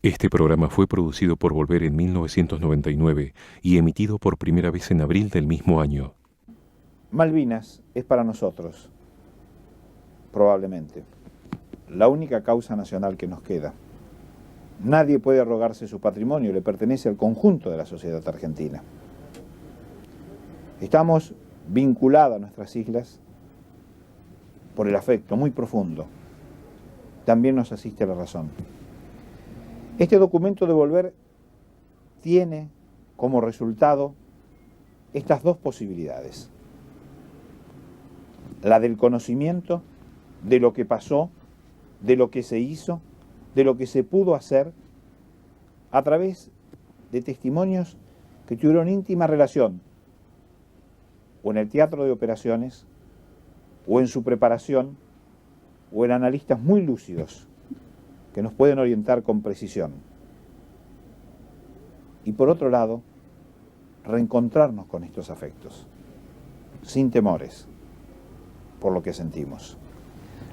Este programa fue producido por Volver en 1999 y emitido por primera vez en abril del mismo año. Malvinas es para nosotros, probablemente, la única causa nacional que nos queda. Nadie puede arrogarse su patrimonio, le pertenece al conjunto de la sociedad argentina. Estamos vinculados a nuestras islas por el afecto muy profundo. También nos asiste la razón. Este documento de Volver tiene como resultado estas dos posibilidades. La del conocimiento de lo que pasó, de lo que se hizo, de lo que se pudo hacer a través de testimonios que tuvieron íntima relación o en el teatro de operaciones, o en su preparación, o en analistas muy lúcidos que nos pueden orientar con precisión. Y por otro lado, reencontrarnos con estos afectos, sin temores por lo que sentimos.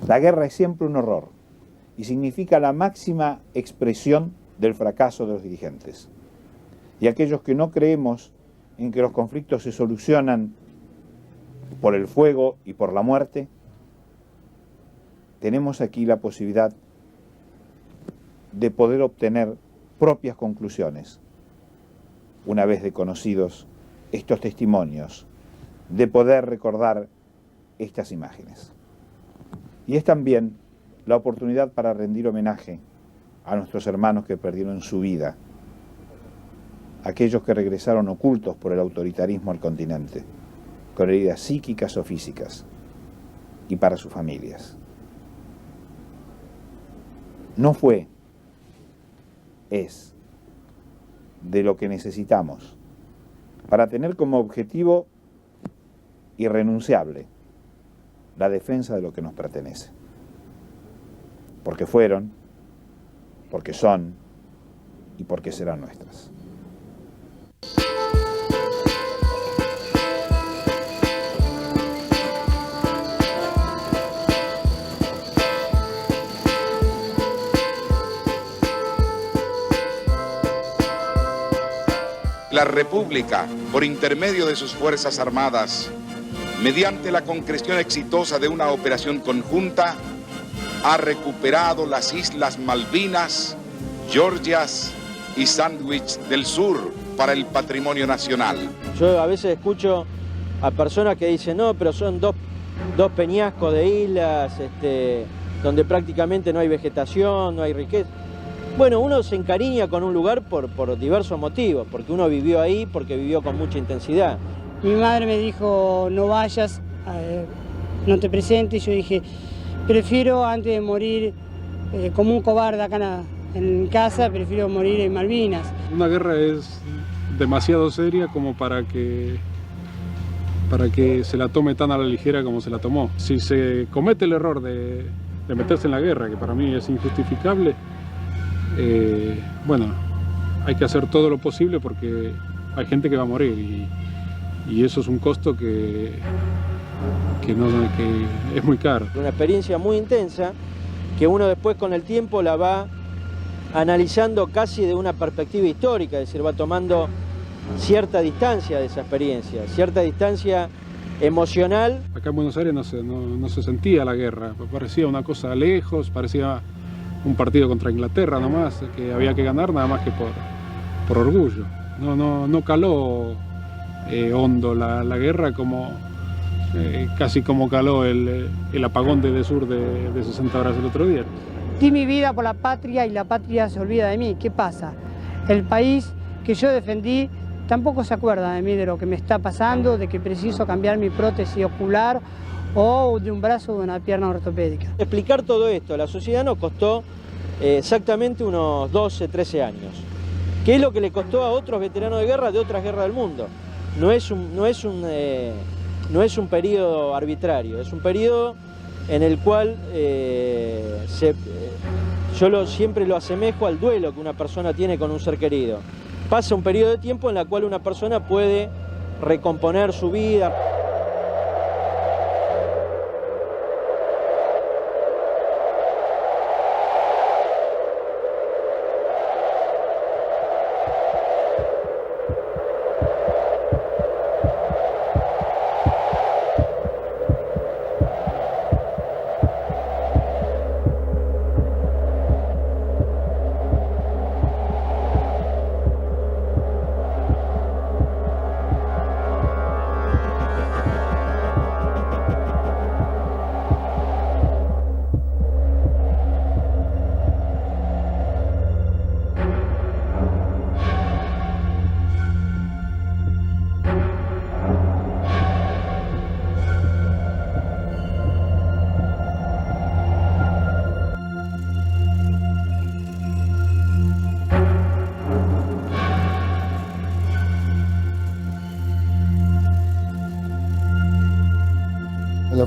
La guerra es siempre un horror y significa la máxima expresión del fracaso de los dirigentes. Y aquellos que no creemos en que los conflictos se solucionan por el fuego y por la muerte, tenemos aquí la posibilidad de poder obtener propias conclusiones, una vez de conocidos estos testimonios, de poder recordar estas imágenes. Y es también la oportunidad para rendir homenaje a nuestros hermanos que perdieron su vida, aquellos que regresaron ocultos por el autoritarismo al continente, con heridas psíquicas o físicas, y para sus familias. No fue, es de lo que necesitamos para tener como objetivo irrenunciable la defensa de lo que nos pertenece. Porque fueron, porque son y porque serán nuestras. La República, por intermedio de sus Fuerzas Armadas, mediante la concreción exitosa de una operación conjunta, ha recuperado las Islas Malvinas, Georgias y Sandwich del Sur para el patrimonio nacional. Yo a veces escucho a personas que dicen, no, pero son dos peñascos de islas, donde prácticamente no hay vegetación, no hay riqueza. Bueno, uno se encariña con un lugar por diversos motivos, porque uno vivió ahí, porque vivió con mucha intensidad. Mi madre me dijo, no vayas, no te presentes, y yo dije, prefiero antes de morir como un cobarde acá en casa, prefiero morir en Malvinas. Una guerra es demasiado seria como para que se la tome tan a la ligera como se la tomó. Si se comete el error de meterse en la guerra, que para mí es injustificable, bueno, hay que hacer todo lo posible porque hay gente que va a morir y eso es un costo que es muy caro. Una experiencia muy intensa que uno después con el tiempo la va analizando casi de una perspectiva histórica, es decir, va tomando cierta distancia de esa experiencia, cierta distancia emocional. Acá en Buenos Aires no se sentía la guerra, parecía una cosa lejos, parecía un partido contra Inglaterra nomás, que había que ganar nada más que por orgullo. No caló hondo la guerra como casi como caló el apagón de Sur de 60 horas el otro día. Di mi vida por la patria y la patria se olvida de mí. ¿Qué pasa? El país que yo defendí tampoco se acuerda de mí, de lo que me está pasando, de que preciso cambiar mi prótesis ocular o de un brazo o de una pierna ortopédica. Explicar todo esto a la sociedad nos costó exactamente unos 12, 13 años. ¿Qué es lo que le costó a otros veteranos de guerra de otras guerras del mundo? No es un periodo arbitrario, es un periodo en el cual siempre lo asemejo al duelo que una persona tiene con un ser querido. Pasa un periodo de tiempo en el cual una persona puede recomponer su vida.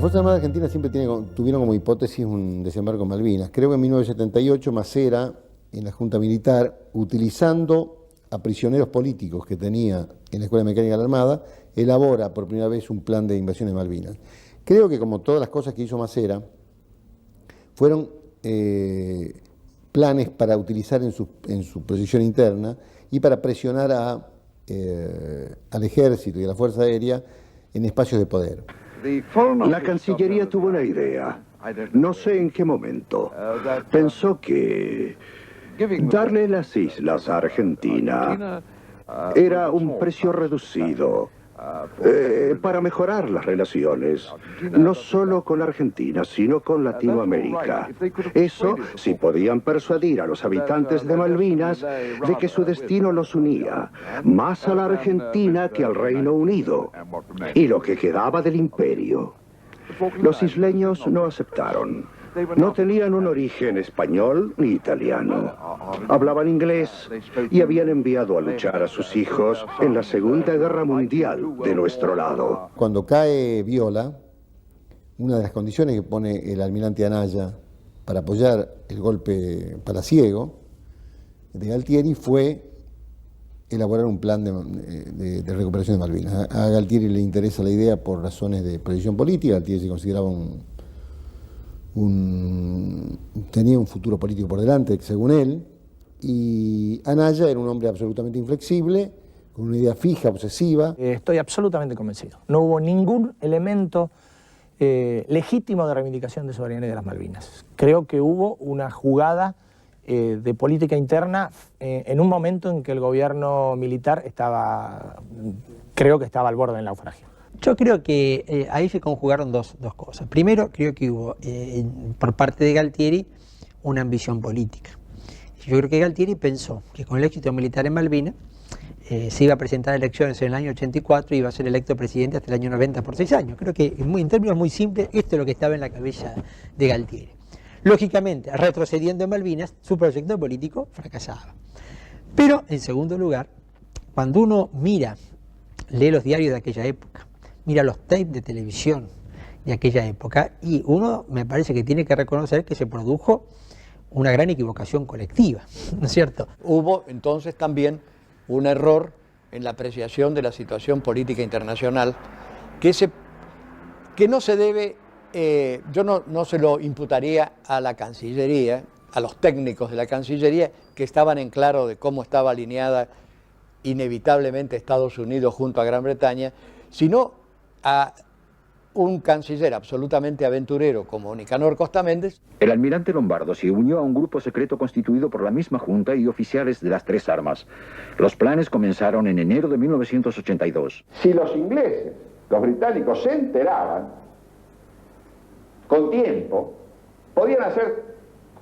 Fuerzas Armadas Argentinas siempre tuvieron como hipótesis un desembarco en Malvinas. Creo que en 1978 Macera, en la Junta Militar, utilizando a prisioneros políticos que tenía en la Escuela Mecánica de la Armada, elabora por primera vez un plan de invasión de Malvinas. Creo que, como todas las cosas que hizo Macera, fueron planes para utilizar en su posición interna y para presionar al ejército y a la Fuerza Aérea en espacios de poder. La Cancillería tuvo una idea, no sé en qué momento. Pensó que darle las islas a Argentina era un precio reducido para mejorar las relaciones, no solo con Argentina, sino con Latinoamérica. Eso si podían persuadir a los habitantes de Malvinas de que su destino los unía, más a la Argentina que al Reino Unido, y lo que quedaba del imperio. Los isleños no aceptaron. No tenían un origen español ni italiano. Hablaban inglés y habían enviado a luchar a sus hijos en la Segunda Guerra Mundial de nuestro lado. Cuando cae Viola, una de las condiciones que pone el almirante Anaya para apoyar el golpe palaciego de Galtieri fue elaborar un plan de recuperación de Malvinas. A Galtieri le interesa la idea por razones de proyección política. Galtieri se consideraba tenía un futuro político por delante, según él, y Anaya era un hombre absolutamente inflexible, con una idea fija, obsesiva. Estoy absolutamente convencido. No hubo ningún elemento legítimo de reivindicación de soberanía de las Malvinas. Creo que hubo una jugada de política interna en un momento en que el gobierno militar creo que estaba al borde del naufragio. Yo creo que ahí se conjugaron dos cosas. Primero, creo que hubo por parte de Galtieri una ambición política. Yo creo que Galtieri pensó que con el éxito militar en Malvinas se iba a presentar elecciones en el año 84 y iba a ser electo presidente hasta el año 90 por 6 años. Creo que en términos muy simples esto es lo que estaba en la cabeza de Galtieri. Lógicamente, retrocediendo en Malvinas, su proyecto político fracasaba. Pero, en segundo lugar, cuando uno lee los diarios de aquella época, mira los tapes de televisión de aquella época, y uno me parece que tiene que reconocer que se produjo una gran equivocación colectiva, ¿no es cierto? Hubo entonces también un error en la apreciación de la situación política internacional que no se debe, yo no se lo imputaría a la Cancillería, a los técnicos de la Cancillería, que estaban en claro de cómo estaba alineada inevitablemente Estados Unidos junto a Gran Bretaña, sino a un canciller absolutamente aventurero como Nicanor Costa Méndez. El almirante Lombardo se unió a un grupo secreto constituido por la misma Junta y oficiales de las tres armas. Los planes comenzaron en enero de 1982. Si los ingleses, los británicos se enteraban con tiempo, podían hacer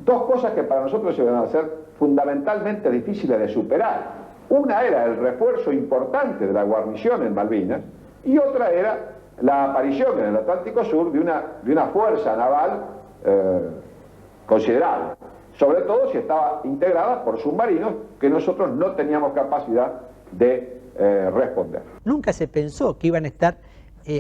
dos cosas que para nosotros iban a ser fundamentalmente difíciles de superar. Una era el refuerzo importante de la guarnición en Malvinas, y otra era la aparición en el Atlántico Sur de una fuerza naval considerable, sobre todo si estaba integrada por submarinos que nosotros no teníamos capacidad de responder. Nunca se pensó que iban a estar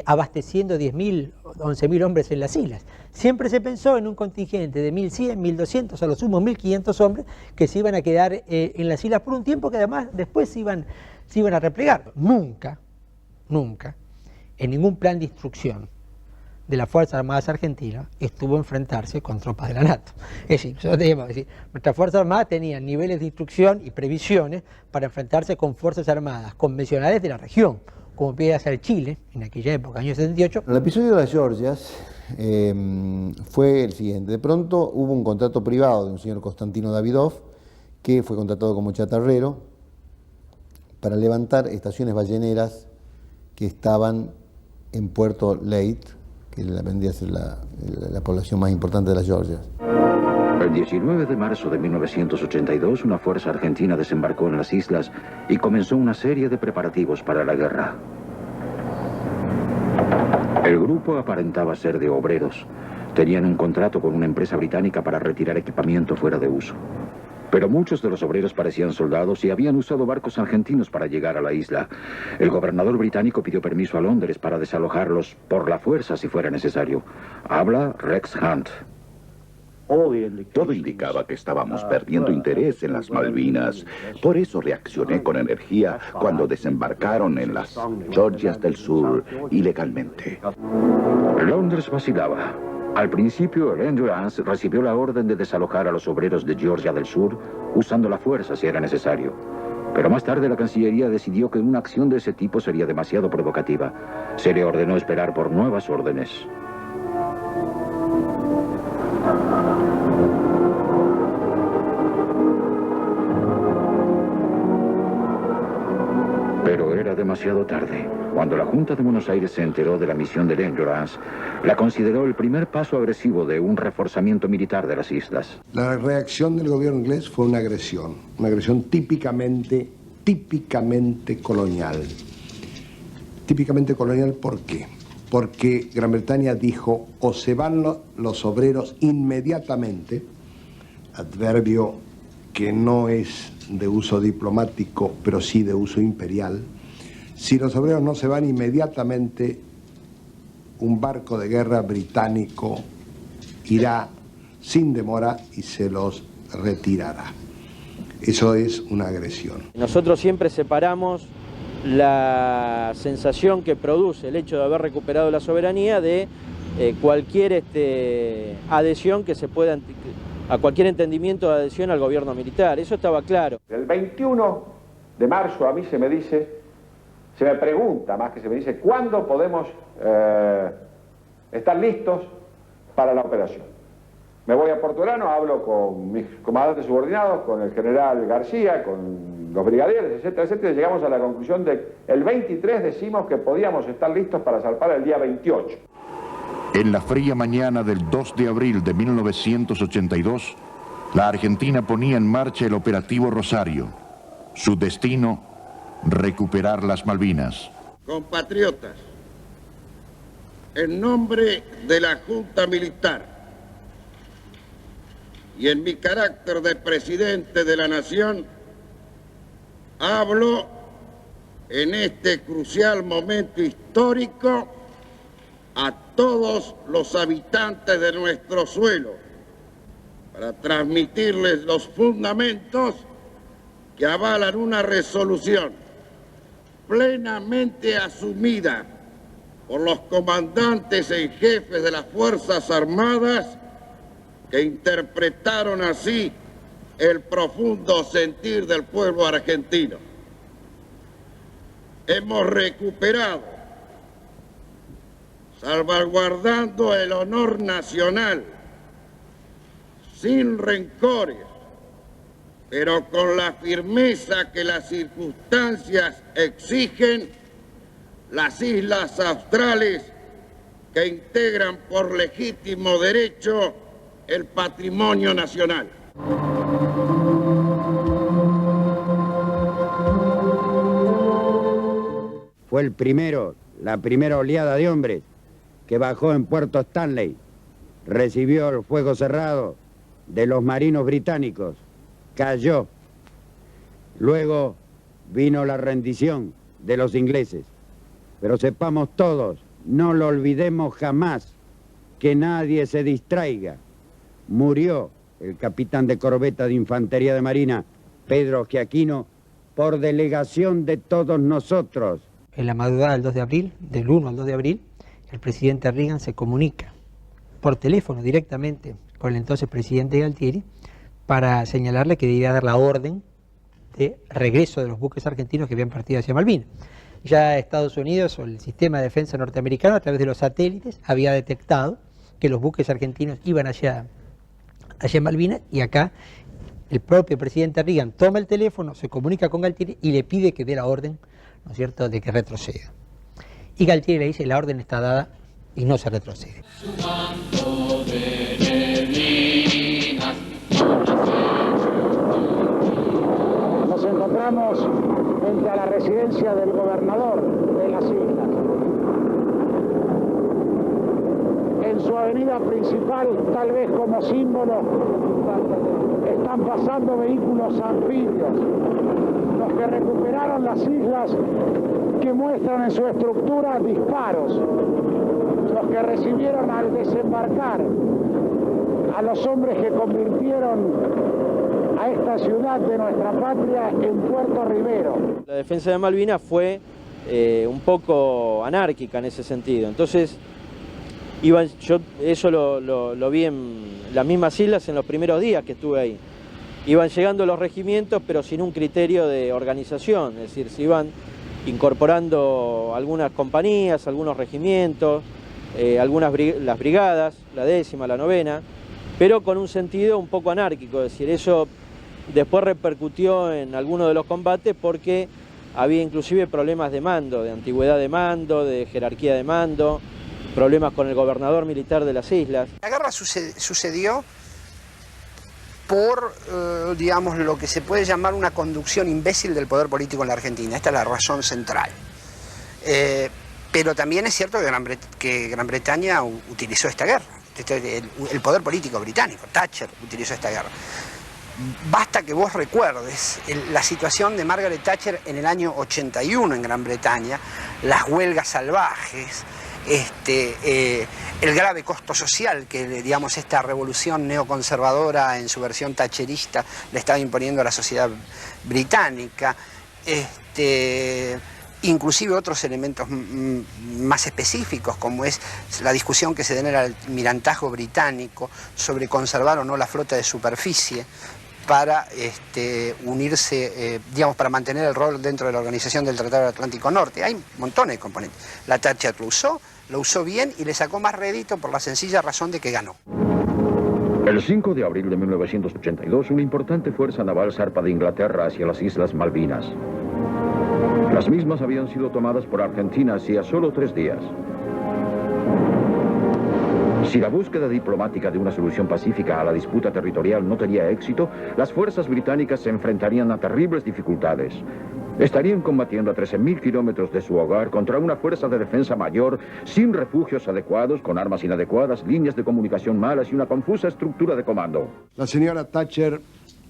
abasteciendo 10.000, 11.000 hombres en las islas. Siempre se pensó en un contingente de 1.100, 1.200, a lo sumo 1.500 hombres que se iban a quedar en las islas por un tiempo que además después se iban a replegar. Nunca, en ningún plan de instrucción de las Fuerzas Armadas Argentinas estuvo a enfrentarse con tropas de la NATO. Es decir, nuestras Fuerzas Armadas tenían niveles de instrucción y previsiones para enfrentarse con Fuerzas Armadas convencionales de la región, como podía ser Chile en aquella época, año 78. El episodio de las Georgias fue el siguiente. De pronto hubo un contrato privado de un señor Constantino Davidov, que fue contratado como chatarrero para levantar estaciones balleneras que estaban en Puerto Leyte, que vendría a ser la población más importante de las Georgias. El 19 de marzo de 1982, una fuerza argentina desembarcó en las islas y comenzó una serie de preparativos para la guerra. El grupo aparentaba ser de obreros. Tenían un contrato con una empresa británica para retirar equipamiento fuera de uso. Pero muchos de los obreros parecían soldados y habían usado barcos argentinos para llegar a la isla. El gobernador británico pidió permiso a Londres para desalojarlos por la fuerza si fuera necesario. Habla Rex Hunt. Todo indicaba que estábamos perdiendo interés en las Malvinas. Por eso reaccioné con energía cuando desembarcaron en las Georgias del Sur ilegalmente. Londres vacilaba. Al principio, el Endurance recibió la orden de desalojar a los obreros de Georgia del Sur usando la fuerza si era necesario. Pero más tarde la Cancillería decidió que una acción de ese tipo sería demasiado provocativa. Se le ordenó esperar por nuevas órdenes. Pero era demasiado tarde. Cuando la Junta de Buenos Aires se enteró de la misión del Endurance, la consideró el primer paso agresivo de un reforzamiento militar de las islas. La reacción del gobierno inglés fue una agresión típicamente colonial. Típicamente colonial, ¿por qué? Porque Gran Bretaña dijo, o se van los obreros inmediatamente, adverbio que no es de uso diplomático, pero sí de uso imperial. Si los obreros no se van inmediatamente, un barco de guerra británico irá sin demora y se los retirará. Eso es una agresión. Nosotros siempre separamos la sensación que produce el hecho de haber recuperado la soberanía de cualquier adhesión que se pueda, a cualquier entendimiento de adhesión al gobierno militar. Eso estaba claro. El 21 de marzo a mí se me pregunta, más que se me dice, ¿cuándo podemos estar listos para la operación? Me voy a Portugalano, hablo con mis comandantes subordinados, con el general García, con los brigadieres, etcétera, etcétera, y llegamos a la conclusión de que el 23 decimos que podíamos estar listos para zarpar el día 28. En la fría mañana del 2 de abril de 1982, la Argentina ponía en marcha el operativo Rosario. Su destino, recuperar las Malvinas. Compatriotas, en nombre de la Junta Militar y en mi carácter de presidente de la Nación, hablo en este crucial momento histórico a todos los habitantes de nuestro suelo para transmitirles los fundamentos que avalan una resolución plenamente asumida por los comandantes en jefes de las Fuerzas Armadas, que interpretaron así el profundo sentir del pueblo argentino. Hemos recuperado, salvaguardando el honor nacional, sin rencores, pero con la firmeza que las circunstancias exigen, las islas australes que integran por legítimo derecho el patrimonio nacional. Fue la primera oleada de hombres que bajó en Puerto Stanley, recibió el fuego cerrado de los marinos británicos, cayó. Luego vino la rendición de los ingleses. Pero sepamos todos, no lo olvidemos jamás, que nadie se distraiga. Murió el capitán de corbeta de Infantería de Marina, Pedro Giaquino, por delegación de todos nosotros. En la madrugada del 2 de abril, del 1 al 2 de abril, el presidente Reagan se comunica por teléfono directamente con el entonces presidente Galtieri para señalarle que debía dar la orden de regreso de los buques argentinos que habían partido hacia Malvinas. Ya Estados Unidos o el sistema de defensa norteamericano, a través de los satélites, había detectado que los buques argentinos iban hacia Malvinas, y acá el propio presidente Reagan toma el teléfono, se comunica con Galtieri y le pide que dé la orden, ¿no es cierto?, de que retroceda. Y Galtieri le dice, la orden está dada y no se retrocede. Nos encontramos frente a la residencia del gobernador de las islas. El en su avenida principal, tal vez como símbolo, están pasando vehículos anfibios. Los que recuperaron las islas que muestran en su estructura disparos. Los que recibieron al desembarcar a los hombres que convirtieron a esta ciudad de nuestra patria en Puerto Rivero. La defensa de Malvinas fue un poco anárquica en ese sentido. Entonces, yo eso lo vi en las mismas islas en los primeros días que estuve ahí. Iban llegando los regimientos, pero sin un criterio de organización, es decir, se iban incorporando algunas compañías, algunos regimientos, las brigadas, la 10ª, la 9ª, pero con un sentido un poco anárquico, es decir, eso después repercutió en algunos de los combates porque había inclusive problemas de mando, de antigüedad de mando, de jerarquía de mando, problemas con el gobernador militar de las islas. La guerra sucedió por, digamos, lo que se puede llamar una conducción imbécil del poder político en la Argentina. Esta es la razón central. Pero también es cierto que Gran Bretaña utilizó esta guerra. El poder político británico, Thatcher, utilizó esta guerra. Basta que vos recuerdes la situación de Margaret Thatcher en el año 81 en Gran Bretaña, las huelgas salvajes, el grave costo social que, digamos, esta revolución neoconservadora en su versión thatcherista le estaba imponiendo a la sociedad británica, inclusive otros elementos más específicos, como es la discusión que se da en el almirantazgo británico sobre conservar o no la flota de superficie para unirse, digamos, para mantener el rol dentro de la Organización del Tratado del Atlántico Norte. Hay montones de componentes. La Thatcher lo usó bien y le sacó más rédito por la sencilla razón de que ganó. El 5 de abril de 1982, una importante fuerza naval zarpa de Inglaterra hacia las Islas Malvinas. Las mismas habían sido tomadas por Argentina hacía solo 3 días. Si la búsqueda diplomática de una solución pacífica a la disputa territorial no tenía éxito, las fuerzas británicas se enfrentarían a terribles dificultades. Estarían combatiendo a 13.000 kilómetros de su hogar contra una fuerza de defensa mayor, sin refugios adecuados, con armas inadecuadas, líneas de comunicación malas y una confusa estructura de comando. La señora Thatcher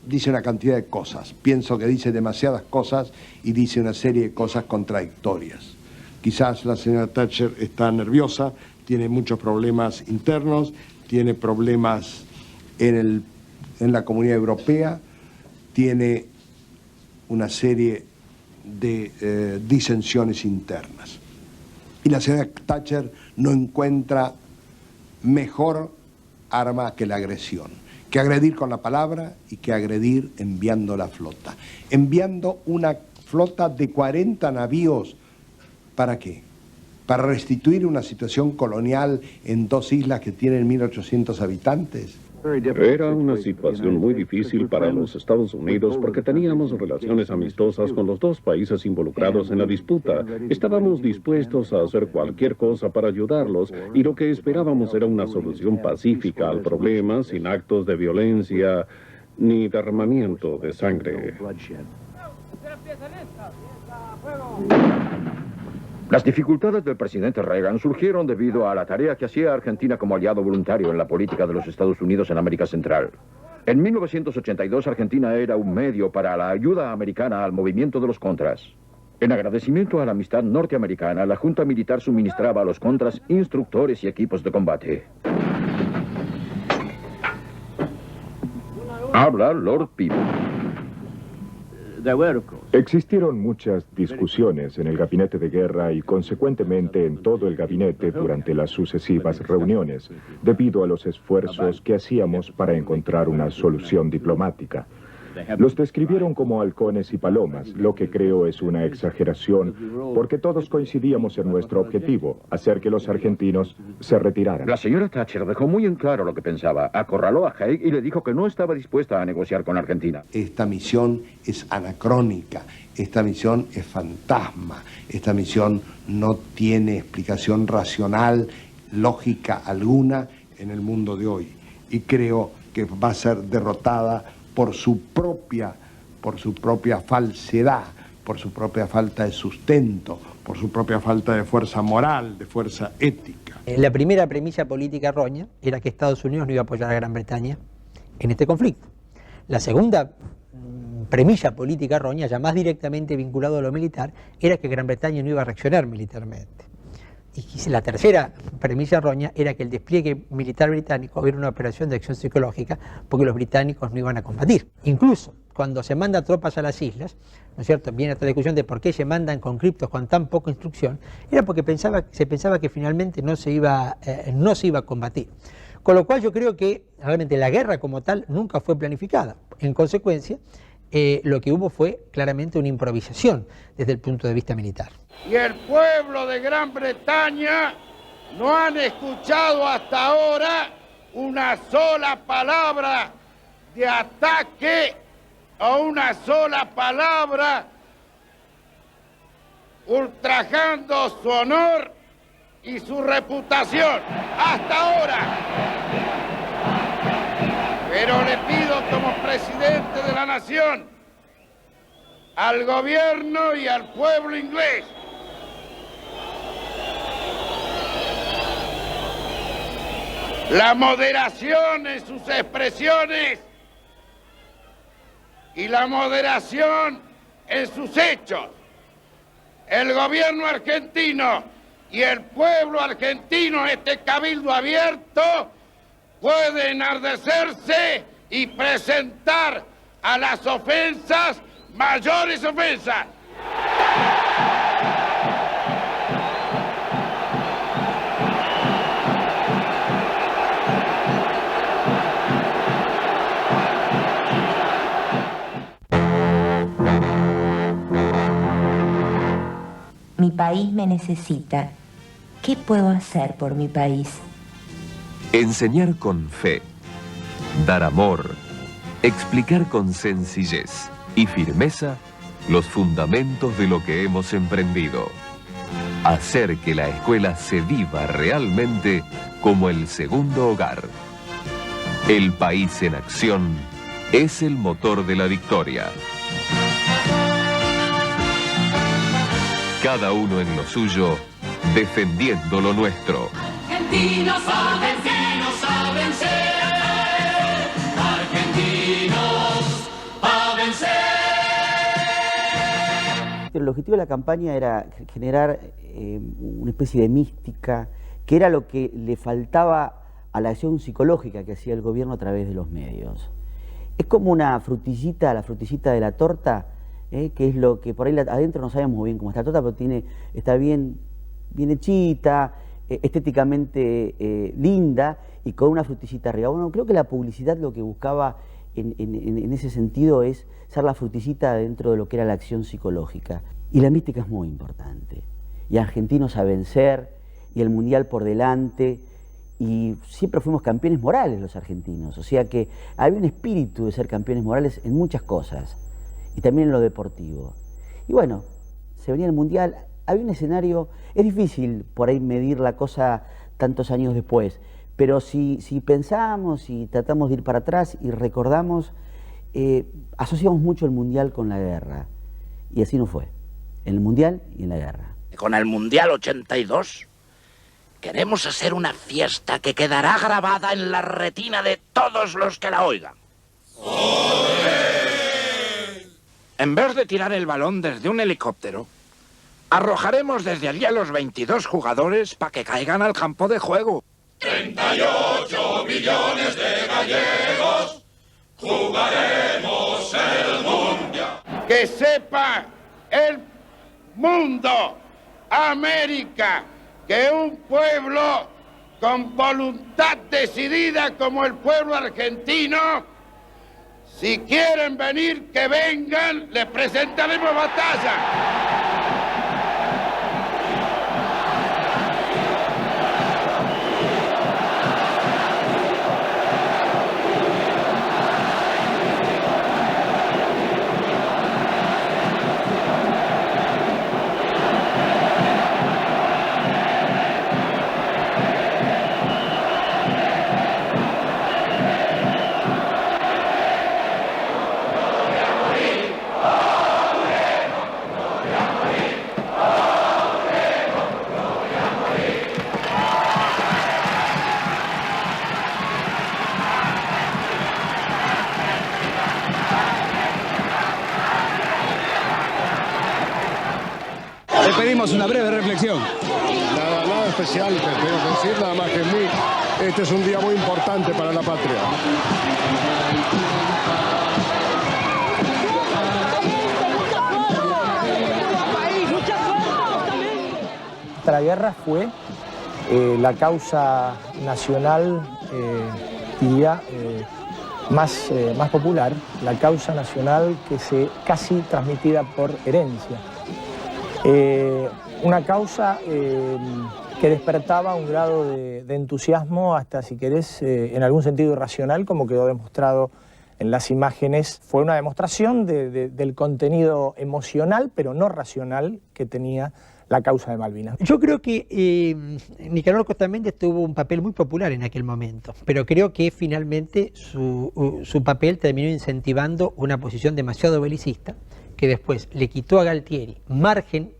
dice una cantidad de cosas. Pienso que dice demasiadas cosas y dice una serie de cosas contradictorias. Quizás la señora Thatcher está nerviosa, tiene muchos problemas internos, tiene problemas en la Comunidad Europea, tiene una serie de disensiones internas. Y la señora Thatcher no encuentra mejor arma que la agresión, que agredir con la palabra y que agredir enviando la flota. Enviando una flota de 40 navíos, ¿para qué? ¿Para restituir una situación colonial en 2 islas que tienen 1.800 habitantes? Era una situación muy difícil para los Estados Unidos porque teníamos relaciones amistosas con los 2 países involucrados en la disputa. Estábamos dispuestos a hacer cualquier cosa para ayudarlos y lo que esperábamos era una solución pacífica al problema, sin actos de violencia ni derramamiento de sangre. Las dificultades del presidente Reagan surgieron debido a la tarea que hacía Argentina como aliado voluntario en la política de los Estados Unidos en América Central. En 1982, Argentina era un medio para la ayuda americana al movimiento de los Contras. En agradecimiento a la amistad norteamericana, la Junta Militar suministraba a los Contras instructores y equipos de combate. Habla Lord Peabody. Existieron muchas discusiones en el gabinete de guerra y consecuentemente en todo el gabinete durante las sucesivas reuniones, debido a los esfuerzos que hacíamos para encontrar una solución diplomática. Los describieron como halcones y palomas, lo que creo es una exageración, porque todos coincidíamos en nuestro objetivo, hacer que los argentinos se retiraran. La señora Thatcher dejó muy en claro lo que pensaba, acorraló a Haig y le dijo que no estaba dispuesta a negociar con Argentina. Esta misión es anacrónica, esta misión es fantasma, esta misión no tiene explicación racional, lógica alguna en el mundo de hoy. Y creo que va a ser derrotada por su propia falsedad, por su propia falta de sustento, por su propia falta de fuerza moral, de fuerza ética. La primera premisa política errónea era que Estados Unidos no iba a apoyar a Gran Bretaña en este conflicto. La segunda premisa política errónea, ya más directamente vinculado a lo militar, era que Gran Bretaña no iba a reaccionar militarmente. Y la tercera premisa errónea era que el despliegue militar británico era una operación de acción psicológica porque los británicos no iban a combatir. Incluso cuando se manda tropas a las islas, ¿no es cierto?, viene otra discusión de por qué se mandan conscriptos con tan poca instrucción, era porque se pensaba que finalmente no se iba a combatir. Con lo cual yo creo que realmente la guerra como tal nunca fue planificada. En consecuencia, lo que hubo fue claramente una improvisación desde el punto de vista militar. Y el pueblo de Gran Bretaña no han escuchado hasta ahora una sola palabra de ataque o una sola palabra ultrajando su honor y su reputación. Hasta ahora. Pero le pido como presidente de la nación al gobierno y al pueblo inglés la moderación en sus expresiones y la moderación en sus hechos. El gobierno argentino y el pueblo argentino, este cabildo abierto, puede enardecerse y presentar a las ofensas mayores ofensas. Mi país me necesita. ¿Qué puedo hacer por mi país? Enseñar con fe, dar amor, explicar con sencillez y firmeza los fundamentos de lo que hemos emprendido. Hacer que la escuela se viva realmente como el segundo hogar. El país en acción es el motor de la victoria. Cada uno en lo suyo, defendiendo lo nuestro. Argentinos a vencer, argentinos a vencer. El objetivo de la campaña era generar una especie de mística, que era lo que le faltaba a la acción psicológica que hacía el gobierno a través de los medios. Es como una frutillita, la frutillita de la torta, que es lo que por ahí adentro no sabemos muy bien cómo está la torta, pero está bien hechita, estéticamente linda y con una frutillita arriba. Bueno, creo que la publicidad lo que buscaba en ese sentido es ser la frutillita dentro de lo que era la acción psicológica. Y la mística es muy importante. Y argentinos a vencer, y el mundial por delante, y siempre fuimos campeones morales los argentinos. O sea que había un espíritu de ser campeones morales en muchas cosas, y también en lo deportivo. Y bueno, se venía el mundial, había un escenario, es difícil por ahí medir la cosa tantos años después, pero si pensamos y tratamos de ir para atrás y recordamos, asociamos mucho el mundial con la guerra, y así no fue, en el mundial y en la guerra. Con el Mundial 82 queremos hacer una fiesta que quedará grabada en la retina de todos los que la oigan. En vez de tirar el balón desde un helicóptero, arrojaremos desde allí a los 22 jugadores para que caigan al campo de juego. 38 millones de gallegos jugaremos el mundial. Que sepa el mundo, América, que un pueblo con voluntad decidida como el pueblo argentino, si quieren venir, que vengan, les presentaremos batalla. pedimos una breve reflexión. Nada especial que tengo que decir, nada más que este es un día muy importante para la patria. La guerra fue la causa nacional, diría, más popular, la causa nacional que se casi transmitida por herencia. Una causa que despertaba un grado de entusiasmo hasta, si querés, en algún sentido irracional, como quedó demostrado en las imágenes. Fue una demostración del contenido emocional, pero no racional, que tenía la causa de Malvinas. Yo creo que Nicanor Costa Méndez tuvo un papel muy popular en aquel momento, pero creo que finalmente su papel terminó incentivando una posición demasiado belicista, que después le quitó a Galtieri margen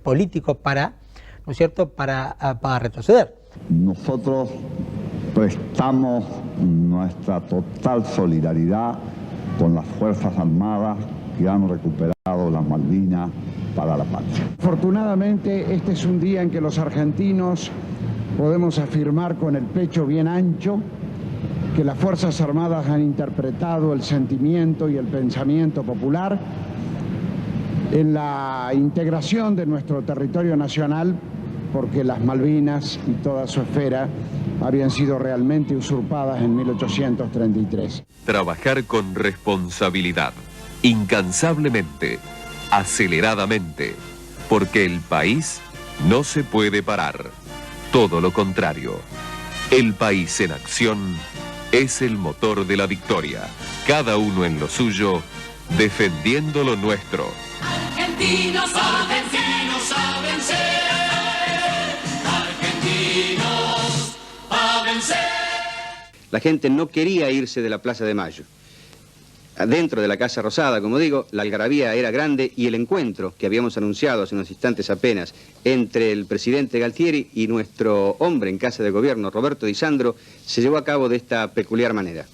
político para, ¿no es cierto?, para retroceder. Nosotros prestamos nuestra total solidaridad con las Fuerzas Armadas que han recuperado las Malvinas para la patria. Afortunadamente, este es un día en que los argentinos podemos afirmar con el pecho bien ancho que las Fuerzas Armadas han interpretado el sentimiento y el pensamiento popular en la integración de nuestro territorio nacional, porque las Malvinas y toda su esfera habían sido realmente usurpadas en 1833. Trabajar con responsabilidad, incansablemente, aceleradamente, porque el país no se puede parar. Todo lo contrario, el país en acción es el motor de la victoria. Cada uno en lo suyo, defendiendo lo nuestro. Argentinos a vencer. Argentinos a vencer. La gente no quería irse de la Plaza de Mayo. Dentro de la Casa Rosada, como digo, la algarabía era grande y el encuentro que habíamos anunciado hace unos instantes apenas entre el presidente Galtieri y nuestro hombre en Casa de Gobierno, Roberto Di Sandro, se llevó a cabo de esta peculiar manera.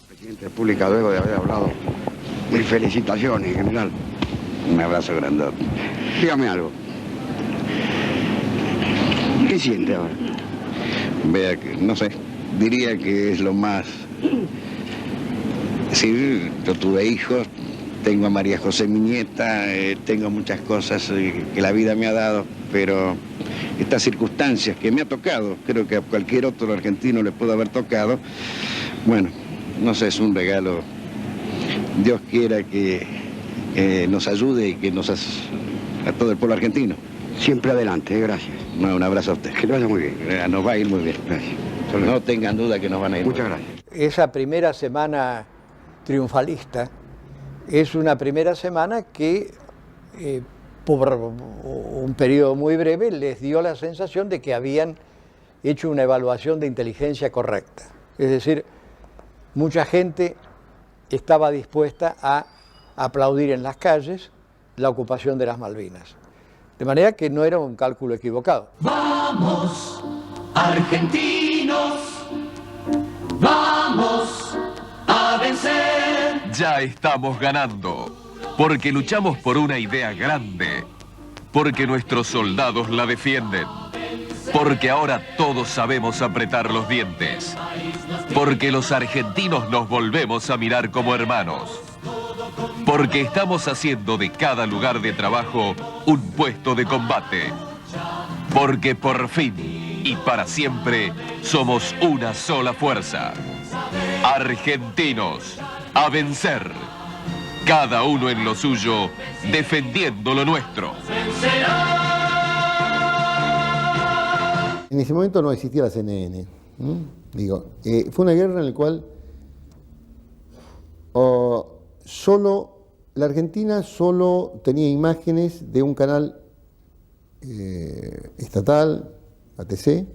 Presidente de la República, luego de haber hablado, mil felicitaciones, general. Un abrazo grandote. Dígame algo. ¿Qué siente ahora? Vea que, no sé, diría que es lo más... Sí, yo tuve hijos, tengo a María José, mi nieta, tengo muchas cosas que la vida me ha dado, pero estas circunstancias que me ha tocado, creo que a cualquier otro argentino le pudo haber tocado, bueno, no sé, es un regalo. Dios quiera que nos ayude y que a todo el pueblo argentino. Siempre adelante, gracias. No, un abrazo a usted. Que lo vaya muy bien. Nos va a ir muy bien, gracias. No tengan duda que nos van a ir. Muchas gracias. Esa primera semana triunfalista es una primera semana que por un periodo muy breve les dio la sensación de que habían hecho una evaluación de inteligencia correcta. Es decir, mucha gente estaba dispuesta a aplaudir en las calles la ocupación de las Malvinas. De manera que no era un cálculo equivocado. Vamos, argentinos, vamos a vencer. Ya estamos ganando, porque luchamos por una idea grande, porque nuestros soldados la defienden, porque ahora todos sabemos apretar los dientes, porque los argentinos nos volvemos a mirar como hermanos, porque estamos haciendo de cada lugar de trabajo un puesto de combate, porque por fin y para siempre somos una sola fuerza. Argentinos, a vencer. Cada uno en lo suyo, defendiendo lo nuestro. En ese momento no existía la CNN. Digo, fue una guerra en la cual la Argentina solo tenía imágenes de un canal estatal, ATC.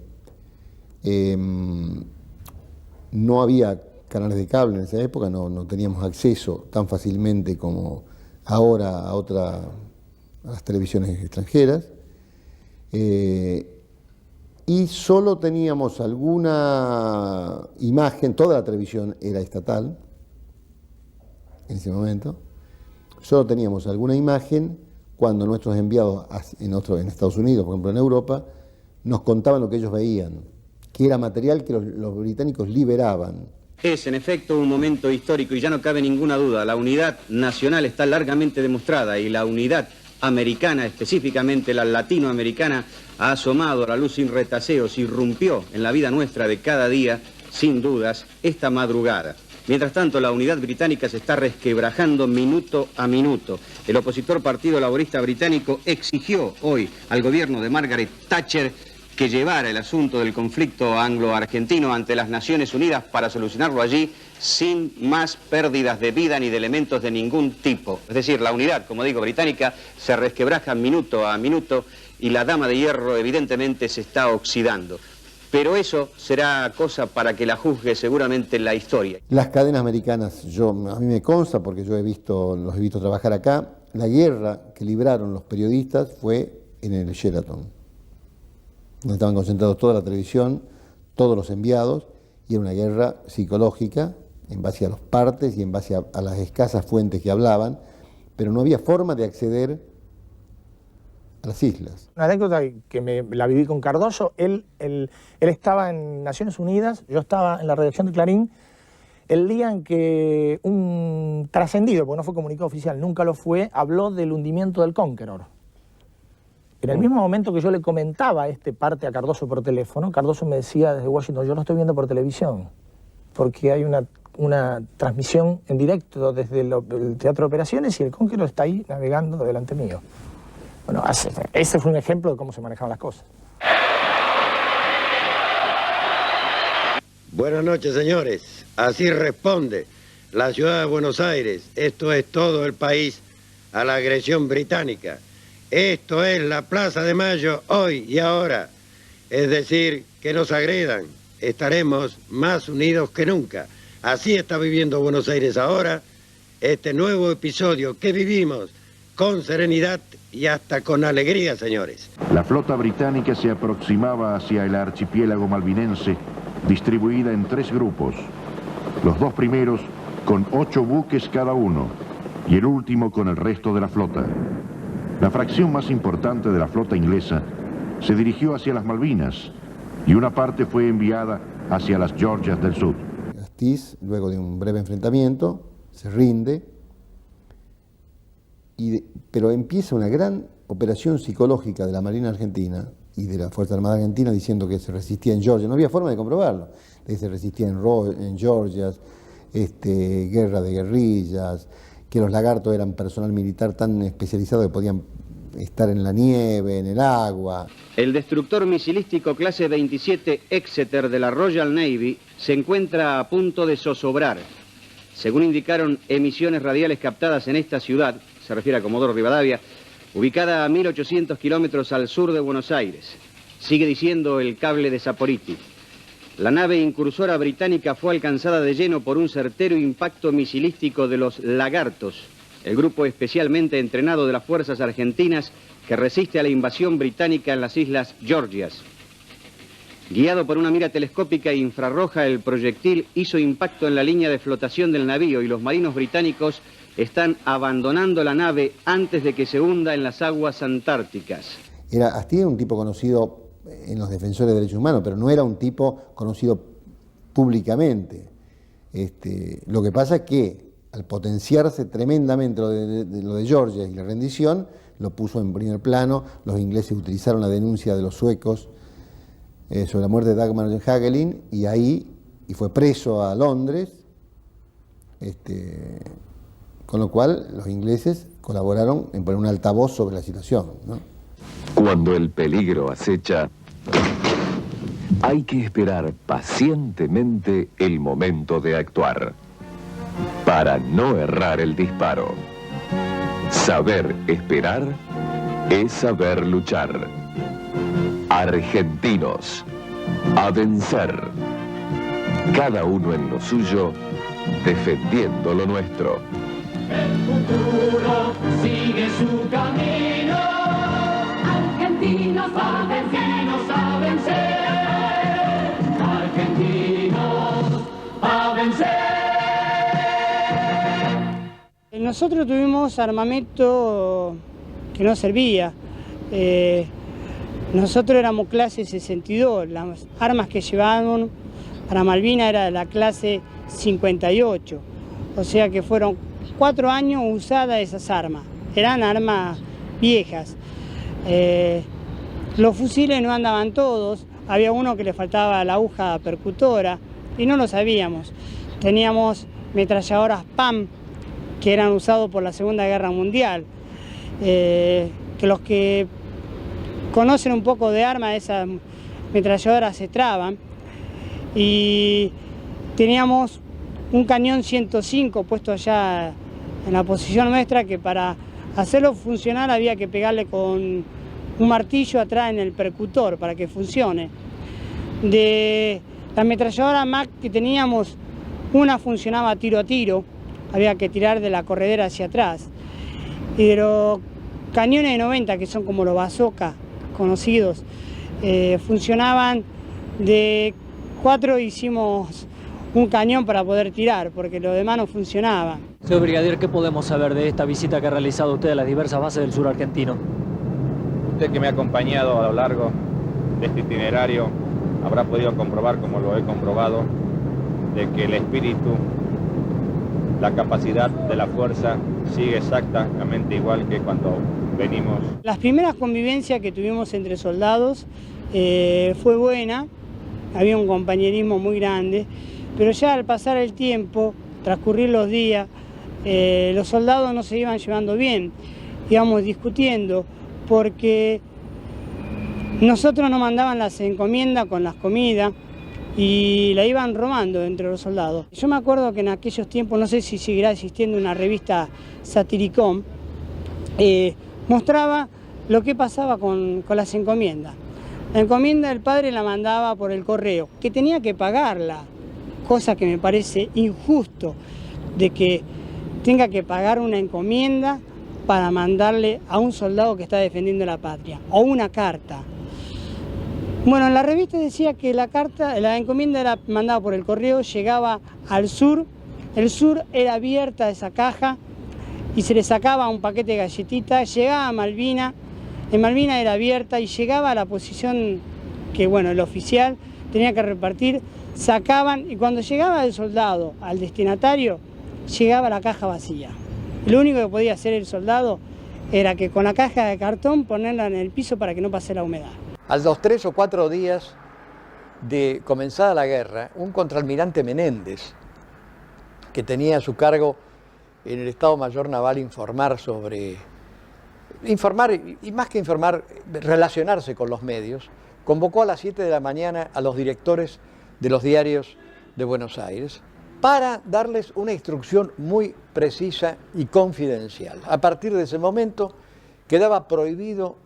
No había canales de cable en esa época, no teníamos acceso tan fácilmente como ahora a las televisiones extranjeras. Y solo teníamos alguna imagen, toda la televisión era estatal en ese momento, solo teníamos alguna imagen cuando nuestros enviados en Estados Unidos, por ejemplo en Europa, nos contaban lo que ellos veían, que era material que los británicos liberaban. Es, en efecto, un momento histórico y ya no cabe ninguna duda. La unidad nacional está largamente demostrada y la unidad americana, específicamente la latinoamericana, ha asomado a la luz sin retaseos, irrumpió en la vida nuestra de cada día, sin dudas, esta madrugada. Mientras tanto, la unidad británica se está resquebrajando minuto a minuto. El opositor Partido Laborista Británico exigió hoy al gobierno de Margaret Thatcher que llevara el asunto del conflicto anglo-argentino ante las Naciones Unidas para solucionarlo allí sin más pérdidas de vida ni de elementos de ningún tipo. Es decir, la unidad, como digo, británica se resquebraja minuto a minuto y la dama de hierro evidentemente se está oxidando. Pero eso será cosa para que la juzgue seguramente la historia. Las cadenas americanas, a mí me consta porque yo los he visto trabajar acá, la guerra que libraron los periodistas fue en el Sheraton, donde estaban concentrados toda la televisión, todos los enviados, y era una guerra psicológica en base a los partes y en base a las escasas fuentes que hablaban, pero no había forma de acceder a las islas. Una anécdota que la viví con Cardoso, él estaba en Naciones Unidas, yo estaba en la redacción de Clarín, el día en que un trascendido, porque no fue comunicado oficial, nunca lo fue, habló del hundimiento del Conqueror. En el mismo momento que yo le comentaba parte a Cardoso por teléfono, Cardoso me decía desde Washington, yo lo estoy viendo por televisión, porque hay una transmisión en directo desde el Teatro de Operaciones y el Conqueror está ahí navegando delante mío. Bueno, ese fue un ejemplo de cómo se manejaban las cosas. Buenas noches, señores. Así responde la ciudad de Buenos Aires. Esto es todo el país a la agresión británica. Esto es la Plaza de Mayo hoy y ahora. Es decir, que nos agredan. Estaremos más unidos que nunca. Así está viviendo Buenos Aires ahora. Este nuevo episodio que vivimos con serenidad y hasta con alegría, señores. La flota británica se aproximaba hacia el archipiélago malvinense, distribuida en 3 grupos. Los 2 primeros con 8 buques cada uno y el último con el resto de la flota. La fracción más importante de la flota inglesa se dirigió hacia las Malvinas y una parte fue enviada hacia las Georgias del Sur. Astiz, luego de un breve enfrentamiento, se rinde, pero empieza una gran operación psicológica de la Marina Argentina y de la Fuerza Armada Argentina diciendo que se resistía en Georgia. No había forma de comprobarlo. Que se resistía en Georgias, guerra de guerrillas, que los lagartos eran personal militar tan especializado que podían estar en la nieve, en el agua. El destructor misilístico clase 27 Exeter de la Royal Navy se encuentra a punto de zozobrar. Según indicaron emisiones radiales captadas en esta ciudad, se refiere a Comodoro Rivadavia, ubicada a 1800 kilómetros al sur de Buenos Aires. Sigue diciendo el cable de Saporiti. La nave incursora británica fue alcanzada de lleno por un certero impacto misilístico de los Lagartos, el grupo especialmente entrenado de las fuerzas argentinas que resiste a la invasión británica en las islas Georgias. Guiado por una mira telescópica e infrarroja, el proyectil hizo impacto en la línea de flotación del navío y los marinos británicos están abandonando la nave antes de que se hunda en las aguas antárticas. Astiz era un tipo conocido en los defensores de derechos humanos, pero no era un tipo conocido públicamente. Lo que pasa es que al potenciarse tremendamente lo de Georgia y la rendición, lo puso en primer plano. Los ingleses utilizaron la denuncia de los suecos sobre la muerte de Dagmar Hagelin y fue preso a Londres, con lo cual los ingleses colaboraron en poner un altavoz sobre la situación, ¿no? Cuando el peligro acecha, hay que esperar pacientemente el momento de actuar, para no errar el disparo. Saber esperar es saber luchar. Argentinos, a vencer. Cada uno en lo suyo, defendiendo lo nuestro. El futuro sigue su camino. Argentinos a vencer. Argentinos a vencer. Nosotros tuvimos armamento no servía. Nosotros éramos clase 62, las armas que llevábamos para Malvinas era de la clase 58, o sea que fueron 4 años usadas esas armas, eran armas viejas. Los fusiles no andaban todos, había uno que le faltaba la aguja percutora y no lo sabíamos. Teníamos metralladoras PAM que eran usados por la Segunda Guerra Mundial, que los que conocen un poco de armas, esas metralladoras se traban, y teníamos un cañón 105 puesto allá en la posición nuestra, que para hacerlo funcionar había que pegarle con un martillo atrás en el percutor para que funcione. De la ametralladora MAC que teníamos, una funcionaba tiro a tiro, había que tirar de la corredera hacia atrás. Y de los cañones de 90, que son como los bazooka conocidos, funcionaban de 4, hicimos un cañón para poder tirar, porque lo demás no funcionaba. Señor brigadier, ¿qué podemos saber de esta visita que ha realizado usted a las diversas bases del sur argentino? Usted que me ha acompañado a lo largo de este itinerario habrá podido comprobar, como lo he comprobado, de que el espíritu, la capacidad de la fuerza sigue exactamente igual que cuando venimos. Las primeras convivencias que tuvimos entre soldados fue buena, había un compañerismo muy grande, pero ya al pasar el tiempo, transcurrir los días, los soldados no se iban llevando bien, íbamos discutiendo, porque nosotros nos mandaban las encomiendas con las comidas y la iban robando entre los soldados. Yo me acuerdo que en aquellos tiempos, no sé si seguirá existiendo, una revista Satiricón, mostraba lo que pasaba con las encomiendas. La encomienda del padre la mandaba por el correo, que tenía que pagarla, cosa que me parece injusto, de que tenga que pagar una encomienda para mandarle a un soldado que está defendiendo la patria, o una carta. Bueno, en la revista decía que la encomienda era mandada por el correo, llegaba al sur, el sur era abierta esa caja y se le sacaba un paquete de galletitas, llegaba a Malvinas, en Malvinas era abierta y llegaba a la posición que, bueno, el oficial tenía que repartir, sacaban, y cuando llegaba el soldado al destinatario, llegaba la caja vacía. Lo único que podía hacer el soldado era que con la caja de cartón ponerla en el piso para que no pase la humedad. A los 3 o 4 días de comenzada la guerra, un contraalmirante Menéndez, que tenía a su cargo en el Estado Mayor Naval informar y más que informar, relacionarse con los medios, convocó a las 7 de la mañana a los directores de los diarios de Buenos Aires para darles una instrucción muy precisa y confidencial. A partir de ese momento quedaba prohibido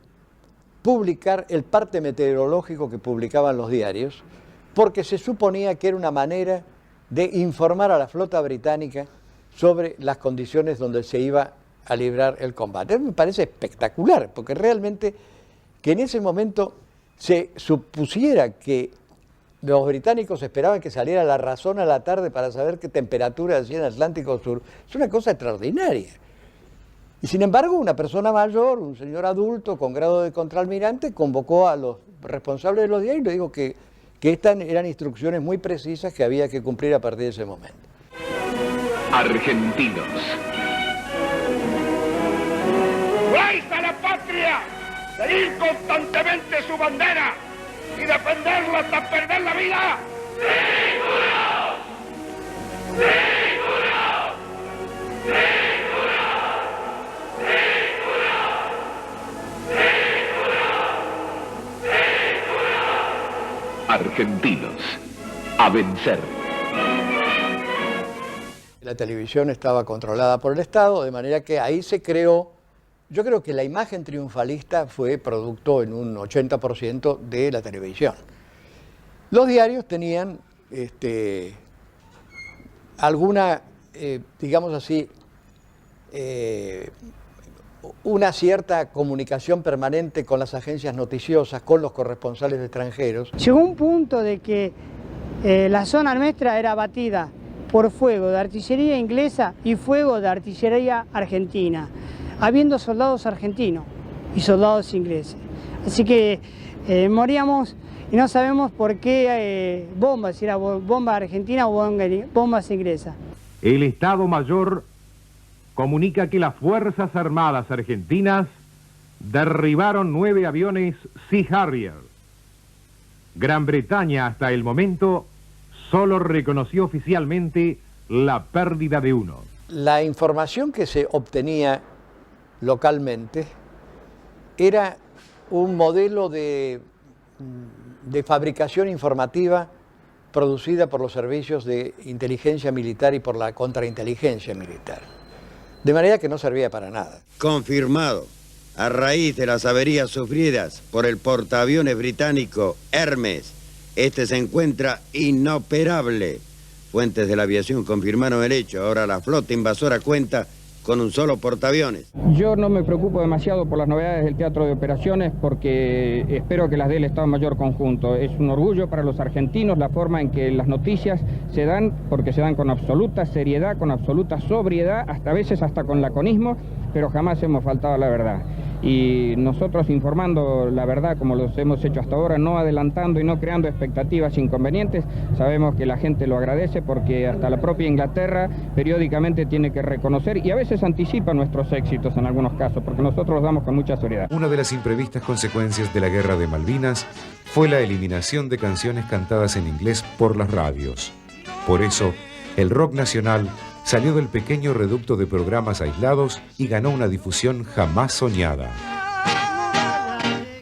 publicar el parte meteorológico que publicaban los diarios, porque se suponía que era una manera de informar a la flota británica sobre las condiciones donde se iba a librar el combate. Me parece espectacular, porque realmente que en ese momento se supusiera que los británicos esperaban que saliera la razón a la tarde para saber qué temperatura hacía en el Atlántico Sur, es una cosa extraordinaria. Y sin embargo, una persona mayor, un señor adulto con grado de contraalmirante, convocó a los responsables de los diarios y le dijo que estas eran instrucciones muy precisas que había que cumplir a partir de ese momento. Argentinos. ¡Fuerza a la patria! ¡Seguir constantemente su bandera y defenderla hasta perder la vida! ¡Ninguno! ¡Ninguno! ¡Ninguno! ¡Ninguno! ¡Ninguno! Argentinos. A vencer. La televisión estaba controlada por el Estado, de manera que ahí se creó. Yo creo que la imagen triunfalista fue producto en un 80% de la televisión. Los diarios tenían alguna, digamos así, una cierta comunicación permanente con las agencias noticiosas, con los corresponsales extranjeros. Llegó un punto de que la zona nuestra era batida por fuego de artillería inglesa y fuego de artillería argentina, habiendo soldados argentinos. y soldados ingleses. Así que moríamos y no sabemos por qué bombas, si era bomba argentina o bombas inglesas. El Estado Mayor comunica que las Fuerzas Armadas Argentinas derribaron 9 aviones Sea Harrier. Gran Bretaña hasta el momento solo reconoció oficialmente la pérdida de 1. La información que se obtenía localmente era un modelo de fabricación informativa producida por los servicios de inteligencia militar y por la contrainteligencia militar. De manera que no servía para nada. Confirmado. A raíz de las averías sufridas por el portaaviones británico Hermes, este se encuentra inoperable. Fuentes de la aviación confirmaron el hecho. Ahora la flota invasora cuenta con un solo portaaviones. Yo no me preocupo demasiado por las novedades del teatro de operaciones porque espero que las dé el Estado Mayor conjunto. Es un orgullo para los argentinos la forma en que las noticias se dan, porque se dan con absoluta seriedad, con absoluta sobriedad, hasta a veces hasta con laconismo, pero jamás hemos faltado a la verdad. Y nosotros informando la verdad como los hemos hecho hasta ahora, no adelantando y no creando expectativas inconvenientes, sabemos que la gente lo agradece porque hasta la propia Inglaterra periódicamente tiene que reconocer y a veces anticipa nuestros éxitos en algunos casos, porque nosotros los damos con mucha seriedad. Una de las imprevistas consecuencias de la Guerra de Malvinas fue la eliminación de canciones cantadas en inglés por las radios. Por eso, el rock nacional salió del pequeño reducto de programas aislados y ganó una difusión jamás soñada.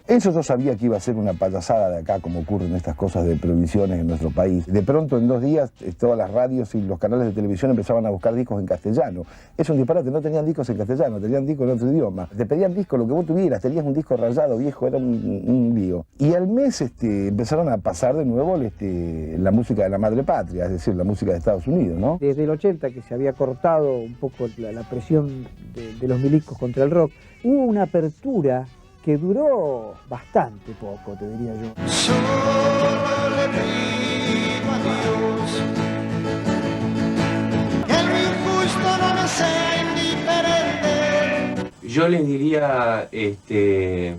Eso yo sabía que iba a ser una payasada de acá, como ocurren estas cosas de prohibiciones en nuestro país. De pronto, en 2 días, todas las radios y los canales de televisión empezaban a buscar discos en castellano. Es un disparate, no tenían discos en castellano, tenían discos en otro idioma. Te pedían discos, lo que vos tuvieras, tenías un disco rayado, viejo, era un lío. Y al mes empezaron a pasar de nuevo la música de la madre patria, es decir, la música de Estados Unidos, ¿no? Desde el 80, que se había cortado un poco la presión de los milicos contra el rock, hubo una apertura que duró bastante poco, te diría yo. Solo le pido a Dios que el injusto no me sea indiferente. Yo les diría que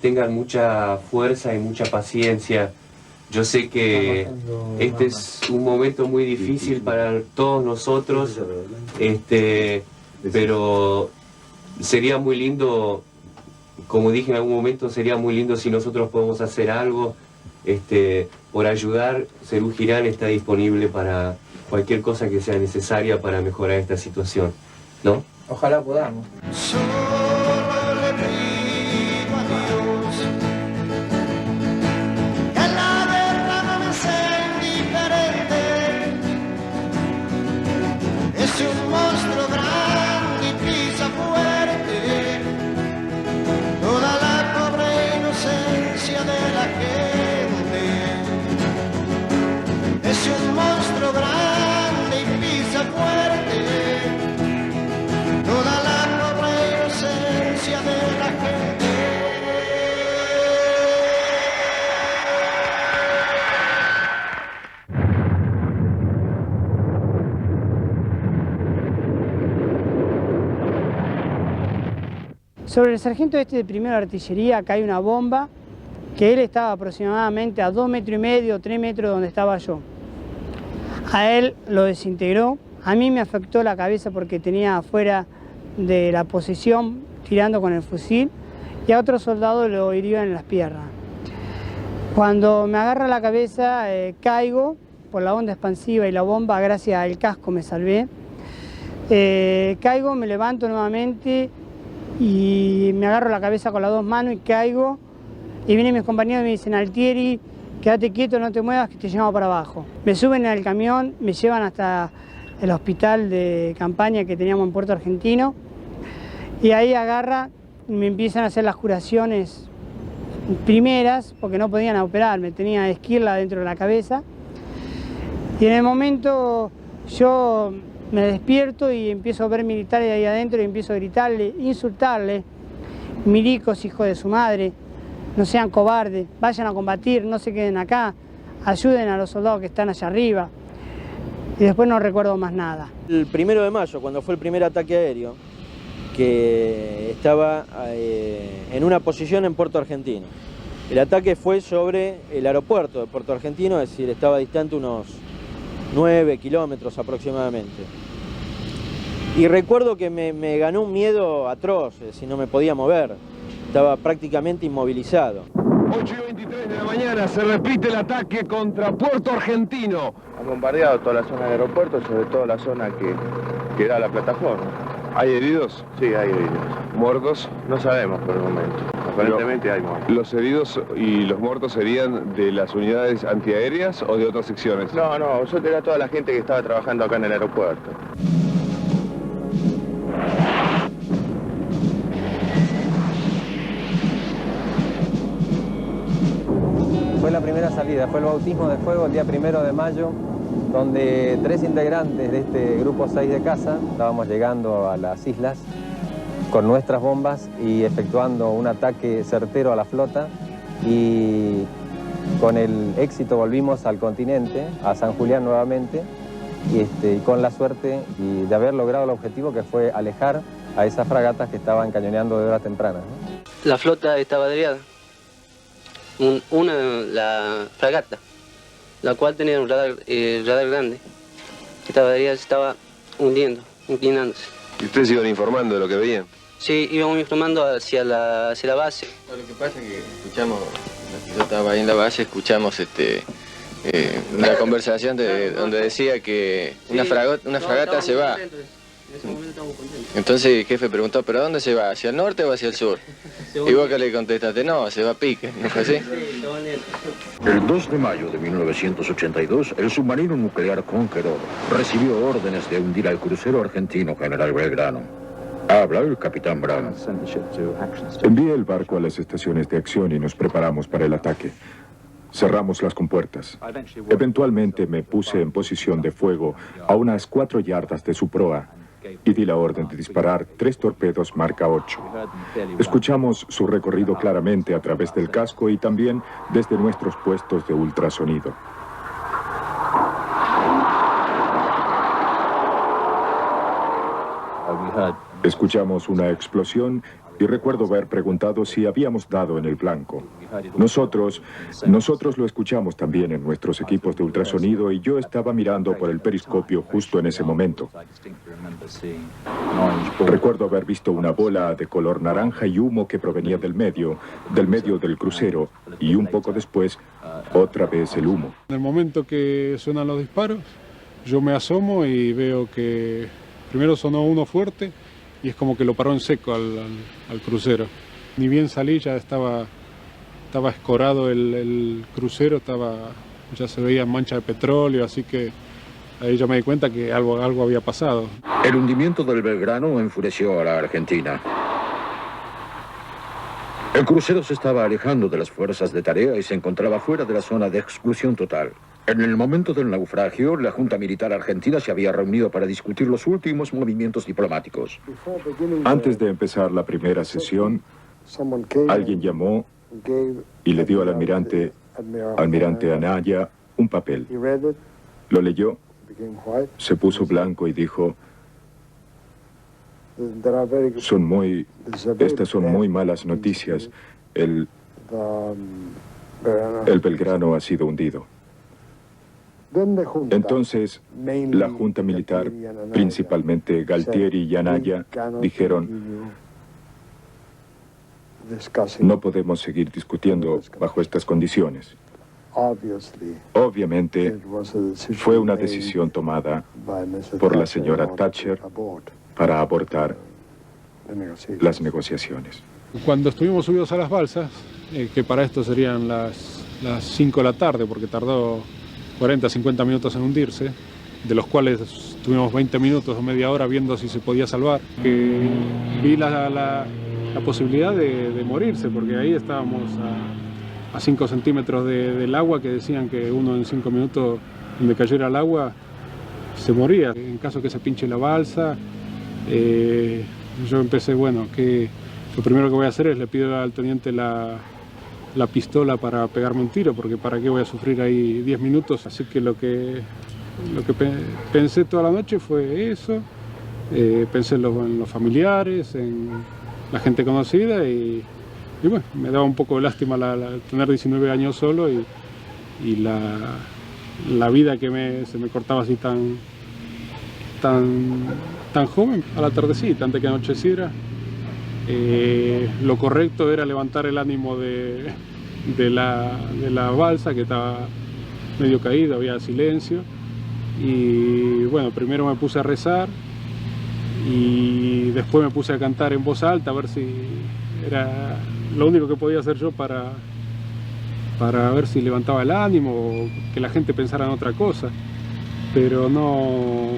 tengan mucha fuerza y mucha paciencia. Yo sé que este es un momento muy difícil para todos nosotros, pero sería muy lindo. Como dije en algún momento, sería muy lindo si nosotros podemos hacer algo por ayudar. Serú Girán está disponible para cualquier cosa que sea necesaria para mejorar esta situación, ¿no? Ojalá podamos. Solo le pido a Dios que la guerra no me sea indiferente. Es un monstruo grande y pisa fuerte toda la pobre inocencia de la gente. Es un monstruo grande y pisa fuerte toda la pobre inocencia de la gente. Sobre el sargento de primera artillería cae una bomba que él estaba aproximadamente a 2,5 metros, 3 metros donde estaba yo. A él lo desintegró, a mí me afectó la cabeza porque tenía afuera de la posición tirando con el fusil y a otro soldado lo hirió en las piernas. Cuando me agarra la cabeza caigo por la onda expansiva y la bomba, gracias al casco me salvé. Caigo, me levanto nuevamente y me agarro la cabeza con las 2 manos y caigo. Y vienen mis compañeros y me dicen: Altieri, quédate quieto, no te muevas, que te llevamos para abajo. Me suben al camión, me llevan hasta el hospital de campaña que teníamos en Puerto Argentino. Y ahí agarra y me empiezan a hacer las curaciones primeras, porque no podían operarme, tenía esquirla dentro de la cabeza. Y en el momento yo me despierto y empiezo a ver militares ahí adentro y empiezo a gritarle, insultarle: milicos, hijos de su madre, no sean cobardes, vayan a combatir, no se queden acá, ayuden a los soldados que están allá arriba. Y después no recuerdo más nada. El 1 de mayo, cuando fue el primer ataque aéreo, que estaba en una posición en Puerto Argentino. El ataque fue sobre el aeropuerto de Puerto Argentino, es decir, estaba distante unos 9 kilómetros aproximadamente. Y recuerdo que me ganó un miedo atroz, es decir, no me podía mover, estaba prácticamente inmovilizado. 8:23 de la mañana se repite el ataque contra Puerto Argentino. Han bombardeado toda la zona del aeropuerto, sobre todo la zona que da a la plataforma. ¿Hay heridos? Sí, hay heridos. ¿Muertos? No sabemos por el momento. Aparentemente hay muertos. ¿Los heridos y los muertos serían de las unidades antiaéreas o de otras secciones? No, eso era toda la gente que estaba trabajando acá en el aeropuerto. Fue la primera salida, fue el bautismo de fuego el día 1 de mayo, donde 3 integrantes de este grupo 6 de caza estábamos llegando a las islas con nuestras bombas y efectuando un ataque certero a la flota, y con el éxito volvimos al continente, a San Julián nuevamente, y con la suerte de haber logrado el objetivo, que fue alejar a esas fragatas que estaban cañoneando de hora temprana, ¿no? La flota estaba averiada. La fragata, la cual tenía un radar grande. Esta averiada se estaba hundiendo, inclinándose. ¿Y ustedes iban informando de lo que veían? Sí, íbamos informando hacia la base. Lo que pasa es que escuchamos, yo estaba ahí en la base, escuchamos una conversación donde decía que una fragata se va. Entonces el jefe preguntó, ¿pero dónde se va? ¿Hacia el norte o hacia el sur? Y vos que le contestaste, no, se va a pique, ¿no fue así? El 2 de mayo de 1982, el submarino nuclear Conqueror recibió órdenes de hundir al crucero argentino General Belgrano. Habla el capitán Brown. Envié el barco a las estaciones de acción y nos preparamos para el ataque. Cerramos las compuertas. Eventualmente me puse en posición de fuego a unas 4 yardas de su proa y di la orden de disparar 3 torpedos marca 8. Escuchamos su recorrido claramente a través del casco y también desde nuestros puestos de ultrasonido. Escuchamos una explosión y recuerdo haber preguntado si habíamos dado en el blanco. Nosotros lo escuchamos también en nuestros equipos de ultrasonido y yo estaba mirando por el periscopio justo en ese momento. Recuerdo haber visto una bola de color naranja y humo que provenía del medio del crucero, y un poco después, otra vez el humo. En el momento que suenan los disparos, yo me asomo y veo que primero sonó uno fuerte y es como que lo paró en seco al crucero. Ni bien salí, ya estaba escorado el crucero, ya se veía mancha de petróleo, así que ahí ya me di cuenta que algo había pasado. El hundimiento del Belgrano enfureció a la Argentina. El crucero se estaba alejando de las fuerzas de tarea y se encontraba fuera de la zona de exclusión total. En el momento del naufragio, la Junta Militar Argentina se había reunido para discutir los últimos movimientos diplomáticos. Antes de empezar la primera sesión, alguien llamó y le dio al almirante Anaya un papel. Lo leyó, se puso blanco y dijo: estas son muy malas noticias. El Belgrano ha sido hundido. Entonces, la Junta Militar, principalmente Galtieri y Anaya, dijeron: no podemos seguir discutiendo bajo estas condiciones. Obviamente, fue una decisión tomada por la señora Thatcher para abortar las negociaciones. Cuando estuvimos subidos a las balsas, que para esto serían las 5 de la tarde, porque tardó 40, 50 minutos en hundirse, de los cuales tuvimos 20 minutos o media hora viendo si se podía salvar. Vi la posibilidad de morirse, porque ahí estábamos a 5 centímetros del agua, que decían que uno en 5 minutos donde cayera el agua se moría. En caso que se pinche la balsa, yo empecé, que lo primero que voy a hacer es le pido al teniente la pistola para pegarme un tiro, porque para qué voy a sufrir ahí 10 minutos. Así que lo que pensé toda la noche fue eso, Pensé en los familiares, en la gente conocida y bueno, me daba un poco de lástima tener 19 años solo y la vida que se me cortaba así tan joven, a la tardecita, antes que anocheciera. Lo correcto era levantar el ánimo de la balsa, que estaba medio caída, había silencio. Y bueno, primero me puse a rezar y después me puse a cantar en voz alta, a ver si era lo único que podía hacer yo para ver si levantaba el ánimo o que la gente pensara en otra cosa. Pero no,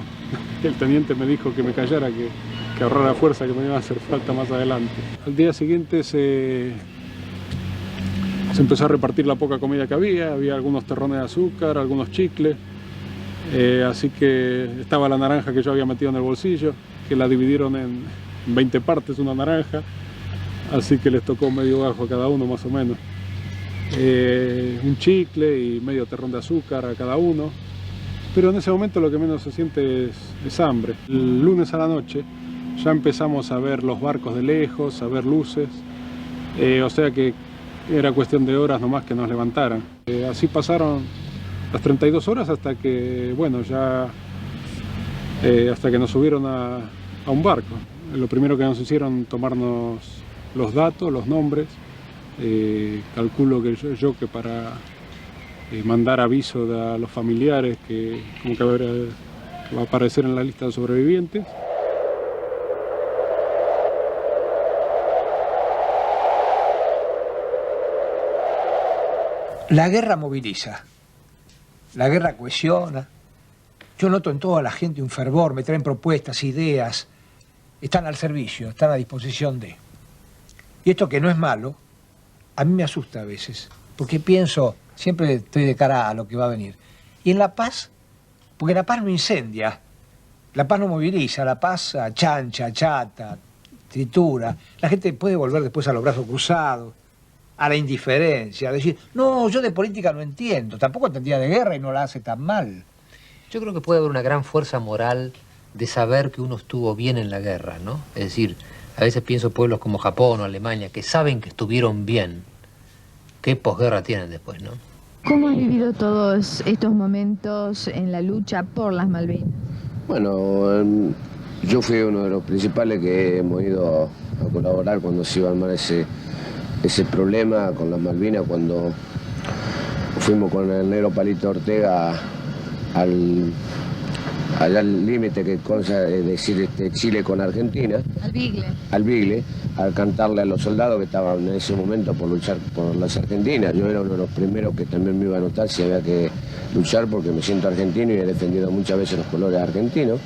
el teniente me dijo que me callara, que ahorrara fuerza, que me iba a hacer falta más adelante. Al día siguiente se empezó a repartir la poca comida que había algunos terrones de azúcar, algunos chicles, así que estaba la naranja que yo había metido en el bolsillo, que la dividieron en 20 partes una naranja, así que les tocó medio bajo a cada uno más o menos. Un chicle y medio terrón de azúcar a cada uno, pero en ese momento lo que menos se siente es hambre. El lunes a la noche ya empezamos a ver los barcos de lejos, a ver luces, o sea que era cuestión de horas nomás que nos levantaran. Así pasaron las 32 horas hasta que, bueno, ya hasta que nos subieron a un barco. Lo primero que nos hicieron tomarnos los datos, los nombres. Calculo que yo que para mandar aviso a los familiares que como que va a aparecer en la lista de sobrevivientes. La guerra moviliza, la guerra cohesiona. Yo noto en toda la gente un fervor, me traen propuestas, ideas, están al servicio, están a disposición de. Y esto que no es malo, a mí me asusta a veces, porque pienso, siempre estoy de cara a lo que va a venir. Y en la paz, porque la paz no incendia, la paz no moviliza, la paz achancha, achata, tritura. La gente puede volver después a los brazos cruzados, a la indiferencia, a decir, no, yo de política no entiendo, tampoco entendía de guerra y no la hace tan mal. Yo creo que puede haber una gran fuerza moral de saber que uno estuvo bien en la guerra, ¿no? Es decir, a veces pienso pueblos como Japón o Alemania que saben que estuvieron bien. ¿Qué posguerra tienen después, no? ¿Cómo has vivido todos estos momentos en la lucha por las Malvinas? Bueno, yo fui uno de los principales que hemos ido a colaborar cuando se iba a armar ese problema con las Malvinas, cuando fuimos con el negro Palito Ortega allá al límite que consta, es decir, Chile con Argentina. Al Bigle, al cantarle a los soldados que estaban en ese momento por luchar por las argentinas. Yo era uno de los primeros que también me iba a anotar si había que luchar, porque me siento argentino y he defendido muchas veces los colores argentinos.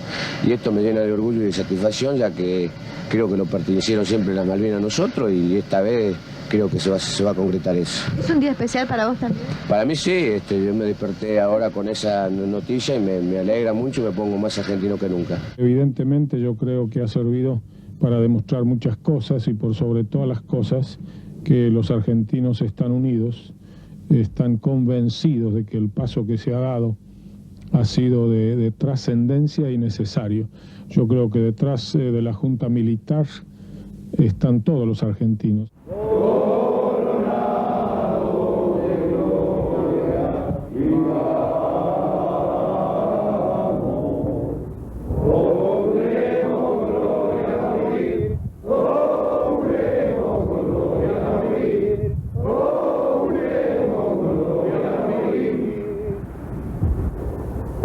Y esto me llena de orgullo y de satisfacción, ya que creo que lo pertenecieron siempre las Malvinas a nosotros, y esta vez creo que se va a concretar eso. ¿Es un día especial para vos también? Para mí sí, yo me desperté ahora con esa noticia y me alegra mucho y me pongo más argentino que nunca. Evidentemente yo creo que ha servido para demostrar muchas cosas, y por sobre todas las cosas que los argentinos están unidos, están convencidos de que el paso que se ha dado ha sido de trascendencia y necesario. Yo creo que detrás de la Junta Militar están todos los argentinos.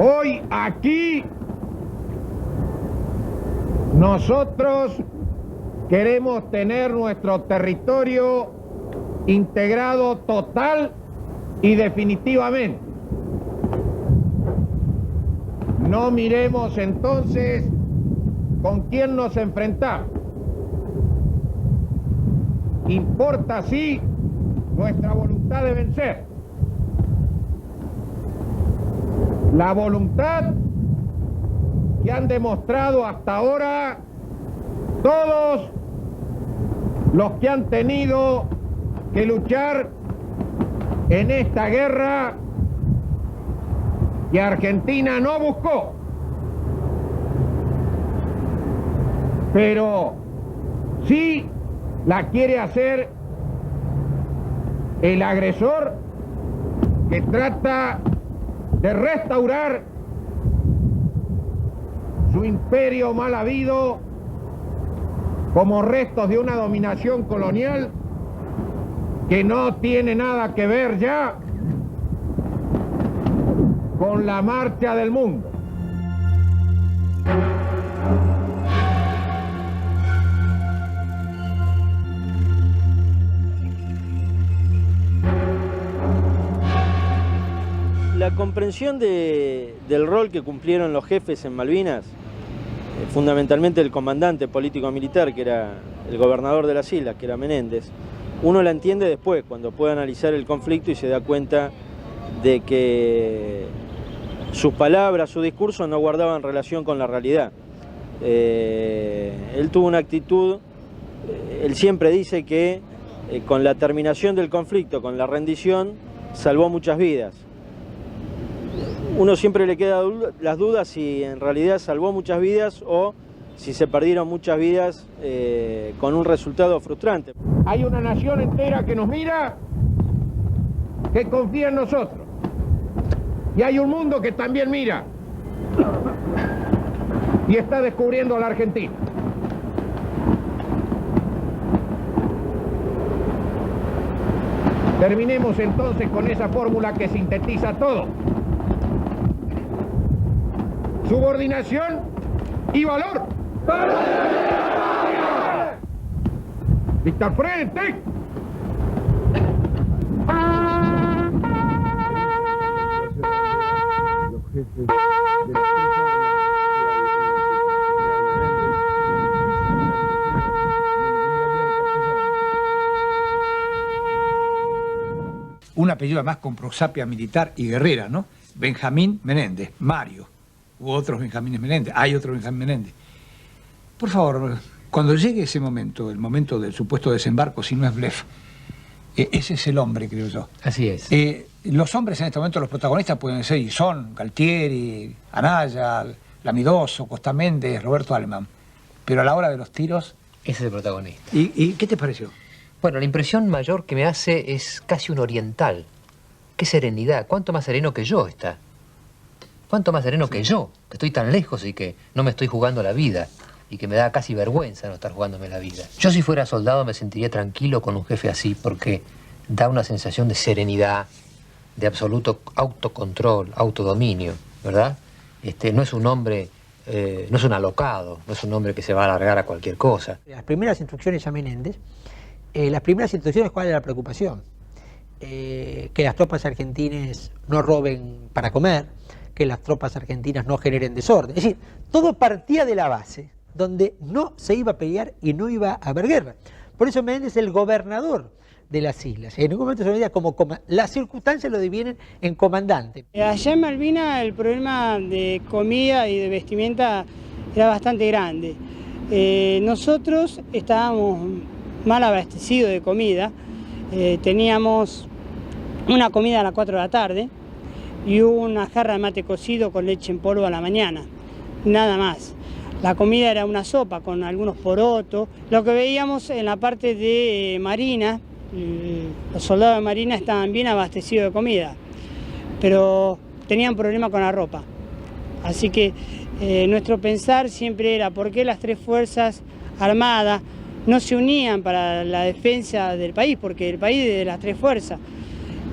Hoy aquí nosotros queremos tener nuestro territorio integrado total y definitivamente. No miremos entonces con quién nos enfrentamos. Importa sí nuestra voluntad de vencer. La voluntad que han demostrado hasta ahora todos los que han tenido que luchar en esta guerra que Argentina no buscó. pero sí la quiere hacer el agresor que trata de restaurar su imperio mal habido como restos de una dominación colonial que no tiene nada que ver ya con la marcha del mundo. La comprensión del rol que cumplieron los jefes en Malvinas, fundamentalmente el comandante político-militar, que era el gobernador de las islas, que era Menéndez, uno la entiende después, cuando puede analizar el conflicto y se da cuenta de que sus palabras, su discurso no guardaban relación con la realidad. Él tuvo una actitud, él siempre dice que con la terminación del conflicto, con la rendición, salvó muchas vidas. Uno siempre le queda las dudas si en realidad salvó muchas vidas o si se perdieron muchas vidas con un resultado frustrante. Hay una nación entera que nos mira, que confía en nosotros. Y hay un mundo que también mira y está descubriendo a la Argentina. Terminemos entonces con esa fórmula que sintetiza todo. Subordinación y valor. Víctor Frente. Un apellido más con prosapia militar y guerrera, ¿no? Benjamín Menéndez, Mario. Hubo otros Benjamines Menéndez, hay otro Benjamín Menéndez. Por favor, cuando llegue ese momento, el momento del supuesto desembarco, si no es blef, ese es el hombre, creo yo. Así es. Los hombres en este momento, los protagonistas pueden ser y son Galtieri, Anaya, Lamidoso, Costa Méndez, Roberto Alemán. Pero a la hora de los tiros... Ese es el protagonista. ¿Y qué te pareció? Bueno, la impresión mayor que me hace es casi un oriental. Qué serenidad, cuánto más sereno que yo está. Cuánto más sereno que yo, que estoy tan lejos y que no me estoy jugando la vida. Y que me da casi vergüenza no estar jugándome la vida. Yo si fuera soldado me sentiría tranquilo con un jefe así porque da una sensación de serenidad, de absoluto autocontrol, autodominio, ¿verdad? No es un hombre, no es un alocado, no es un hombre que se va a alargar a cualquier cosa. Las primeras instrucciones a Menéndez, las primeras instrucciones, ¿cuál era la preocupación? Que las tropas argentinas no roben para comer, que las tropas argentinas no generen desorden. Es decir, todo partía de la base donde no se iba a pelear y no iba a haber guerra. Por eso Menéndez es el gobernador de las islas. En ningún momento se veía como las circunstancias lo dividen en comandante. Allá en Malvinas el problema de comida y de vestimenta era bastante grande. Nosotros estábamos mal abastecidos de comida. Teníamos una comida a las 4 de la tarde y una jarra de mate cocido con leche en polvo a la mañana. Nada más. La comida era una sopa con algunos porotos. Lo que veíamos en la parte de Marina, los soldados de Marina estaban bien abastecidos de comida, pero tenían problemas con la ropa. Así que nuestro pensar siempre era por qué las tres fuerzas armadas no se unían para la defensa del país, porque el país es de las tres fuerzas.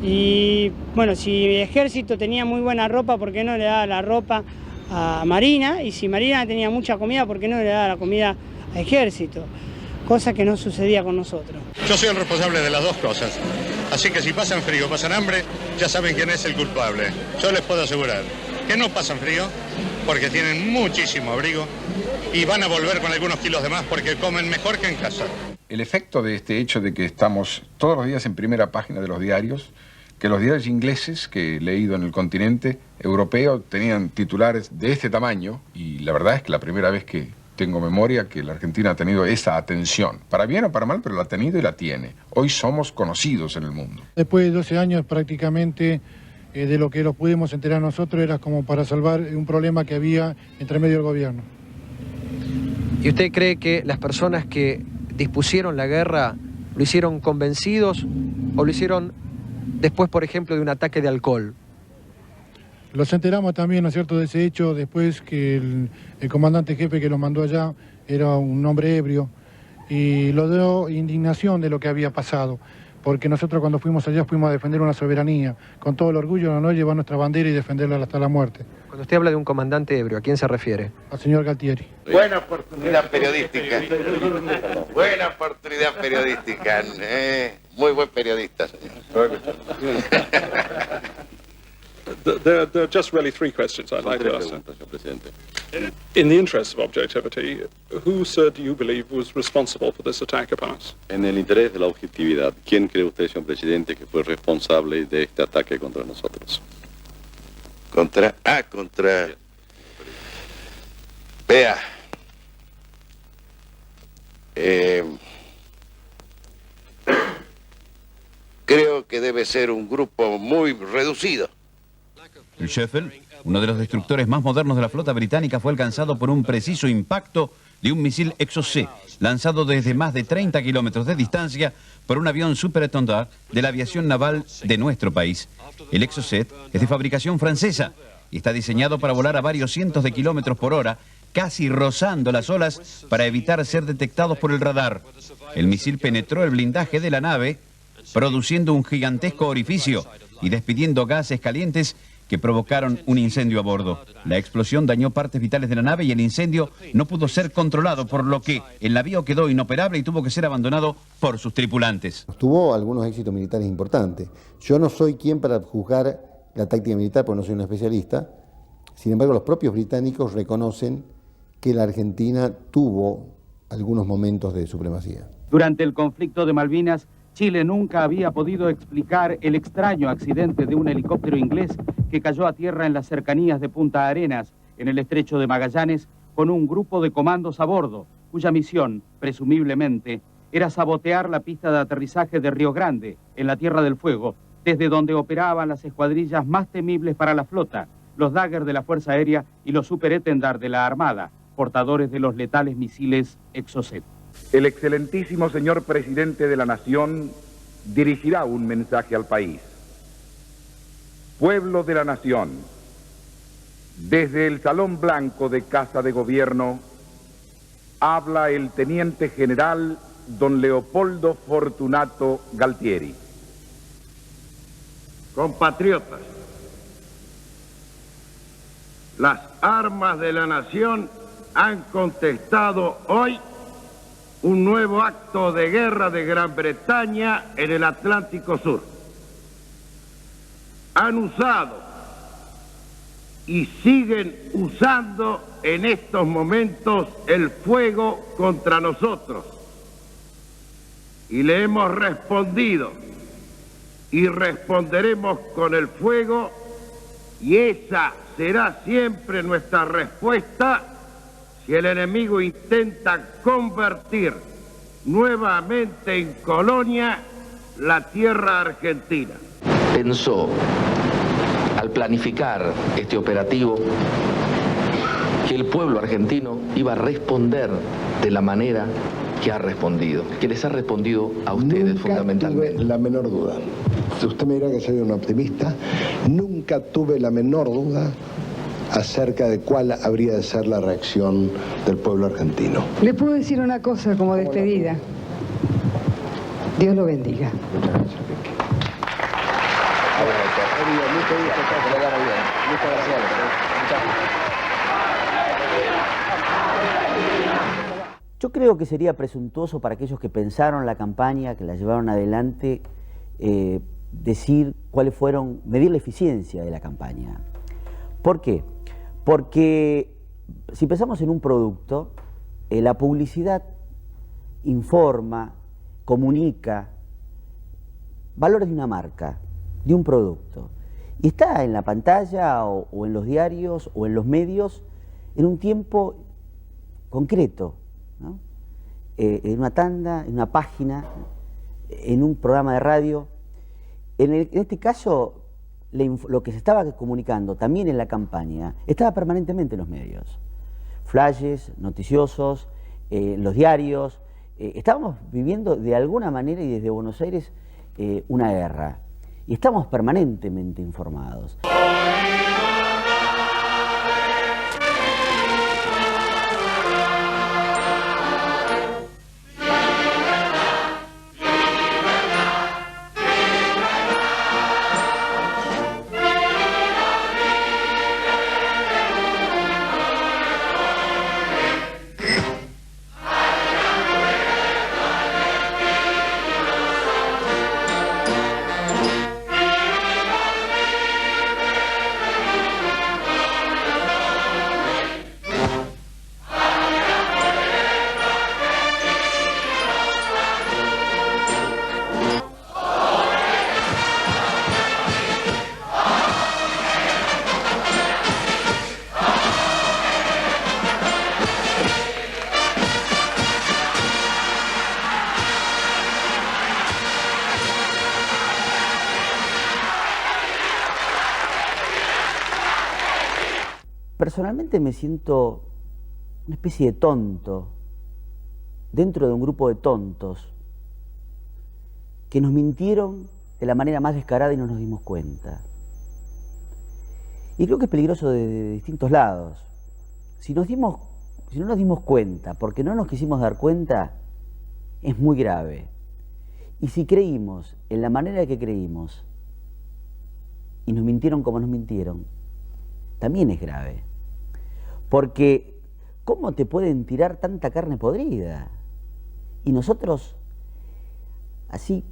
Y bueno, si el ejército tenía muy buena ropa, ¿por qué no le daba la ropa a Marina? Y si Marina tenía mucha comida, ¿por qué no le daba la comida a ejército? Cosa que no sucedía con nosotros. Yo soy el responsable de las dos cosas, así que si pasan frío, pasan hambre, ya saben quién es el culpable. Yo les puedo asegurar que no pasan frío, porque tienen muchísimo abrigo, y van a volver con algunos kilos de más porque comen mejor que en casa. El efecto de este hecho de que estamos todos los días en primera página de los diarios, que los diarios ingleses que he leído en el continente europeo tenían titulares de este tamaño, y la verdad es que la primera vez que tengo memoria que la Argentina ha tenido esa atención, para bien o para mal, pero la ha tenido y la tiene. Hoy somos conocidos en el mundo. Después de 12 años prácticamente de lo que nos pudimos enterar nosotros era como para salvar un problema que había entre medio del gobierno. ¿Y usted cree que las personas que dispusieron la guerra lo hicieron convencidos o lo hicieron después, por ejemplo, de un ataque de alcohol? Los enteramos también, ¿no es cierto?, de ese hecho después que el comandante jefe que los mandó allá era un hombre ebrio y lo dio indignación de lo que había pasado, porque nosotros cuando fuimos allá fuimos a defender una soberanía, con todo el orgullo, ¿no?, llevar nuestra bandera y defenderla hasta la muerte. Cuando usted habla de un comandante ebrio, ¿a quién se refiere? Al señor Galtieri. Buena oportunidad periodística. Buena oportunidad periodística. Muy buen periodista, señor. There are just really three questions I'd like to ask. In the interest of objectivity, who, sir, do you believe was responsible for this attack upon us? En el interés de la objetividad, ¿quién cree usted, señor presidente, que fue responsable de este ataque contra nosotros? Vea. Creo que debe ser un grupo muy reducido. El Sheffield, uno de los destructores más modernos de la flota británica, fue alcanzado por un preciso impacto de un misil Exocet, lanzado desde más de 30 kilómetros de distancia por un avión Super Étendard de la aviación naval de nuestro país. El Exocet es de fabricación francesa y está diseñado para volar a varios cientos de kilómetros por hora, casi rozando las olas para evitar ser detectados por el radar. El misil penetró el blindaje de la nave, produciendo un gigantesco orificio y despidiendo gases calientes que provocaron un incendio a bordo. La explosión dañó partes vitales de la nave y el incendio no pudo ser controlado, por lo que el navío quedó inoperable y tuvo que ser abandonado por sus tripulantes. Tuvo algunos éxitos militares importantes. Yo no soy quien para juzgar la táctica militar, porque no soy un especialista. Sin embargo, los propios británicos reconocen que la Argentina tuvo algunos momentos de supremacía. Durante el conflicto de Malvinas, Chile nunca había podido explicar el extraño accidente de un helicóptero inglés que cayó a tierra en las cercanías de Punta Arenas, en el estrecho de Magallanes, con un grupo de comandos a bordo, cuya misión, presumiblemente, era sabotear la pista de aterrizaje de Río Grande, en la Tierra del Fuego, desde donde operaban las escuadrillas más temibles para la flota, los Dagger de la Fuerza Aérea y los Super Étendard de la Armada, portadores de los letales misiles Exocet. El excelentísimo señor presidente de la Nación dirigirá un mensaje al país. Pueblo de la Nación, desde el Salón Blanco de Casa de Gobierno, habla el Teniente General don Leopoldo Fortunato Galtieri. Compatriotas, las armas de la nación han contestado hoy un nuevo acto de guerra de Gran Bretaña en el Atlántico Sur. Han usado y siguen usando en estos momentos el fuego contra nosotros. Y le hemos respondido y responderemos con el fuego, y esa será siempre nuestra respuesta si el enemigo intenta convertir nuevamente en colonia la tierra argentina. Pensó, al planificar este operativo, que el pueblo argentino iba a responder de la manera que ha respondido, que les ha respondido a ustedes fundamentalmente. Tuve la menor duda. Si usted me dirá que soy un optimista, nunca tuve la menor duda acerca de cuál habría de ser la reacción del pueblo argentino. Le puedo decir una cosa como despedida. Dios lo bendiga. Muchas gracias. Yo creo que sería presuntuoso para aquellos que pensaron la campaña, que la llevaron adelante, decir cuáles fueron, medir la eficiencia de la campaña. ¿Por qué? Porque si pensamos en un producto, la publicidad informa, comunica valores de una marca, de un producto. Y está en la pantalla o en los diarios o en los medios en un tiempo concreto, ¿no? En una tanda, en una página, en un programa de radio. En este caso, lo que se estaba comunicando también en la campaña estaba permanentemente en los medios. Flashes noticiosos los diarios. Estábamos viviendo de alguna manera y desde Buenos Aires una guerra. Y estamos permanentemente informados. Personalmente me siento una especie de tonto dentro de un grupo de tontos que nos mintieron de la manera más descarada y no nos dimos cuenta. Y creo que es peligroso de distintos lados. Si no nos dimos cuenta porque no nos quisimos dar cuenta, es muy grave. Y si creímos en la manera que creímos y nos mintieron como nos mintieron, también es grave. Porque, ¿cómo te pueden tirar tanta carne podrida? Y nosotros, así,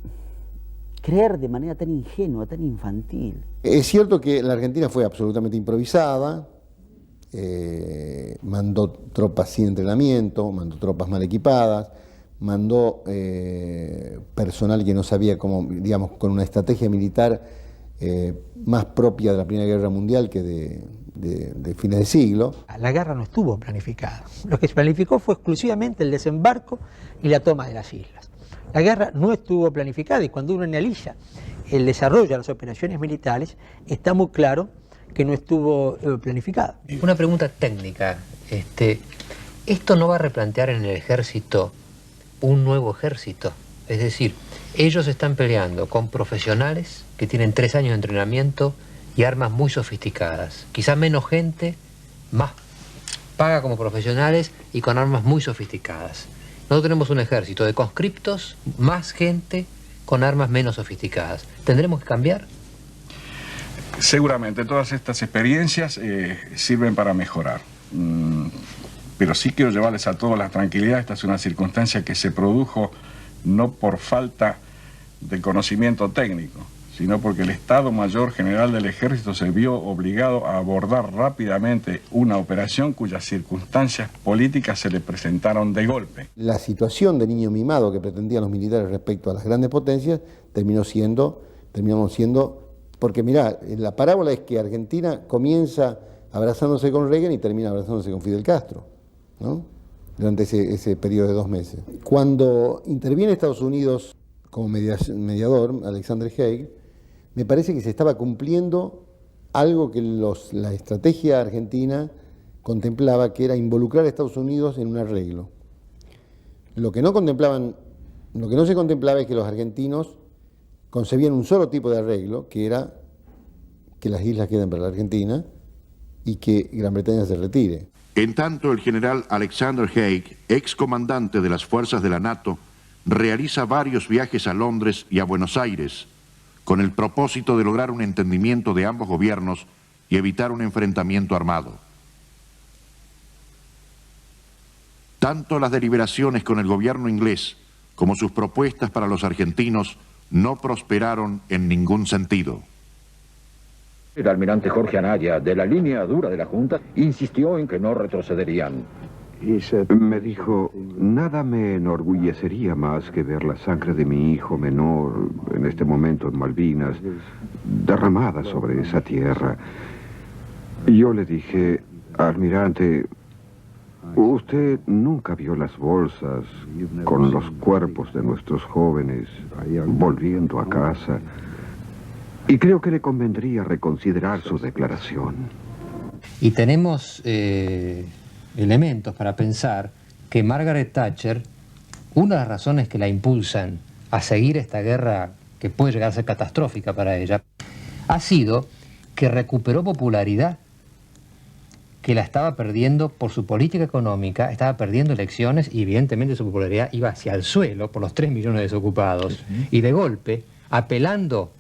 creer de manera tan ingenua, tan infantil. Es cierto que la Argentina fue absolutamente improvisada, mandó tropas sin entrenamiento, mandó tropas mal equipadas, mandó personal que no sabía cómo, digamos, con una estrategia militar más propia de la Primera Guerra Mundial que de fines de siglo. La guerra no estuvo planificada. Lo que se planificó fue exclusivamente el desembarco y la toma de las islas. La guerra no estuvo planificada y cuando uno analiza el desarrollo de las operaciones militares, está muy claro que no estuvo planificada. Una pregunta técnica. ¿Esto no va a replantear en el ejército un nuevo ejército? Es decir, ellos están peleando con profesionales que tienen 3 años de entrenamiento y armas muy sofisticadas. Quizá menos gente, más paga como profesionales y con armas muy sofisticadas. Nosotros tenemos un ejército de conscriptos, más gente con armas menos sofisticadas. ¿Tendremos que cambiar? Seguramente todas estas experiencias sirven para mejorar. Pero sí quiero llevarles a todos la tranquilidad. Esta es una circunstancia que se produjo no por falta de conocimiento técnico, sino porque el Estado Mayor General del Ejército se vio obligado a abordar rápidamente una operación cuyas circunstancias políticas se le presentaron de golpe. La situación de niño mimado que pretendían los militares respecto a las grandes potencias terminamos siendo, porque mirá, la parábola es que Argentina comienza abrazándose con Reagan y termina abrazándose con Fidel Castro, ¿no? Durante ese periodo de 2 meses. Cuando interviene Estados Unidos como mediador, Alexander Haig, me parece que se estaba cumpliendo algo que la estrategia argentina contemplaba, que era involucrar a Estados Unidos en un arreglo. Lo que no se contemplaba es que los argentinos concebían un solo tipo de arreglo, que era que las islas queden para la Argentina y que Gran Bretaña se retire. En tanto, el general Alexander Haig, excomandante de las fuerzas de la NATO, realiza varios viajes a Londres y a Buenos Aires, con el propósito de lograr un entendimiento de ambos gobiernos y evitar un enfrentamiento armado. Tanto las deliberaciones con el gobierno inglés como sus propuestas para los argentinos no prosperaron en ningún sentido. El almirante Jorge Anaya, de la línea dura de la Junta, insistió en que no retrocederían. Me dijo, nada me enorgullecería más que ver la sangre de mi hijo menor, en este momento en Malvinas, derramada sobre esa tierra. Y yo le dije, almirante, usted nunca vio las bolsas con los cuerpos de nuestros jóvenes volviendo a casa. Y creo que le convendría reconsiderar su declaración. Y tenemos elementos para pensar que Margaret Thatcher, una de las razones que la impulsan a seguir esta guerra que puede llegar a ser catastrófica para ella, ha sido que recuperó popularidad, que la estaba perdiendo por su política económica, estaba perdiendo elecciones y evidentemente su popularidad iba hacia el suelo por los 3 millones de desocupados. Y de golpe, apelando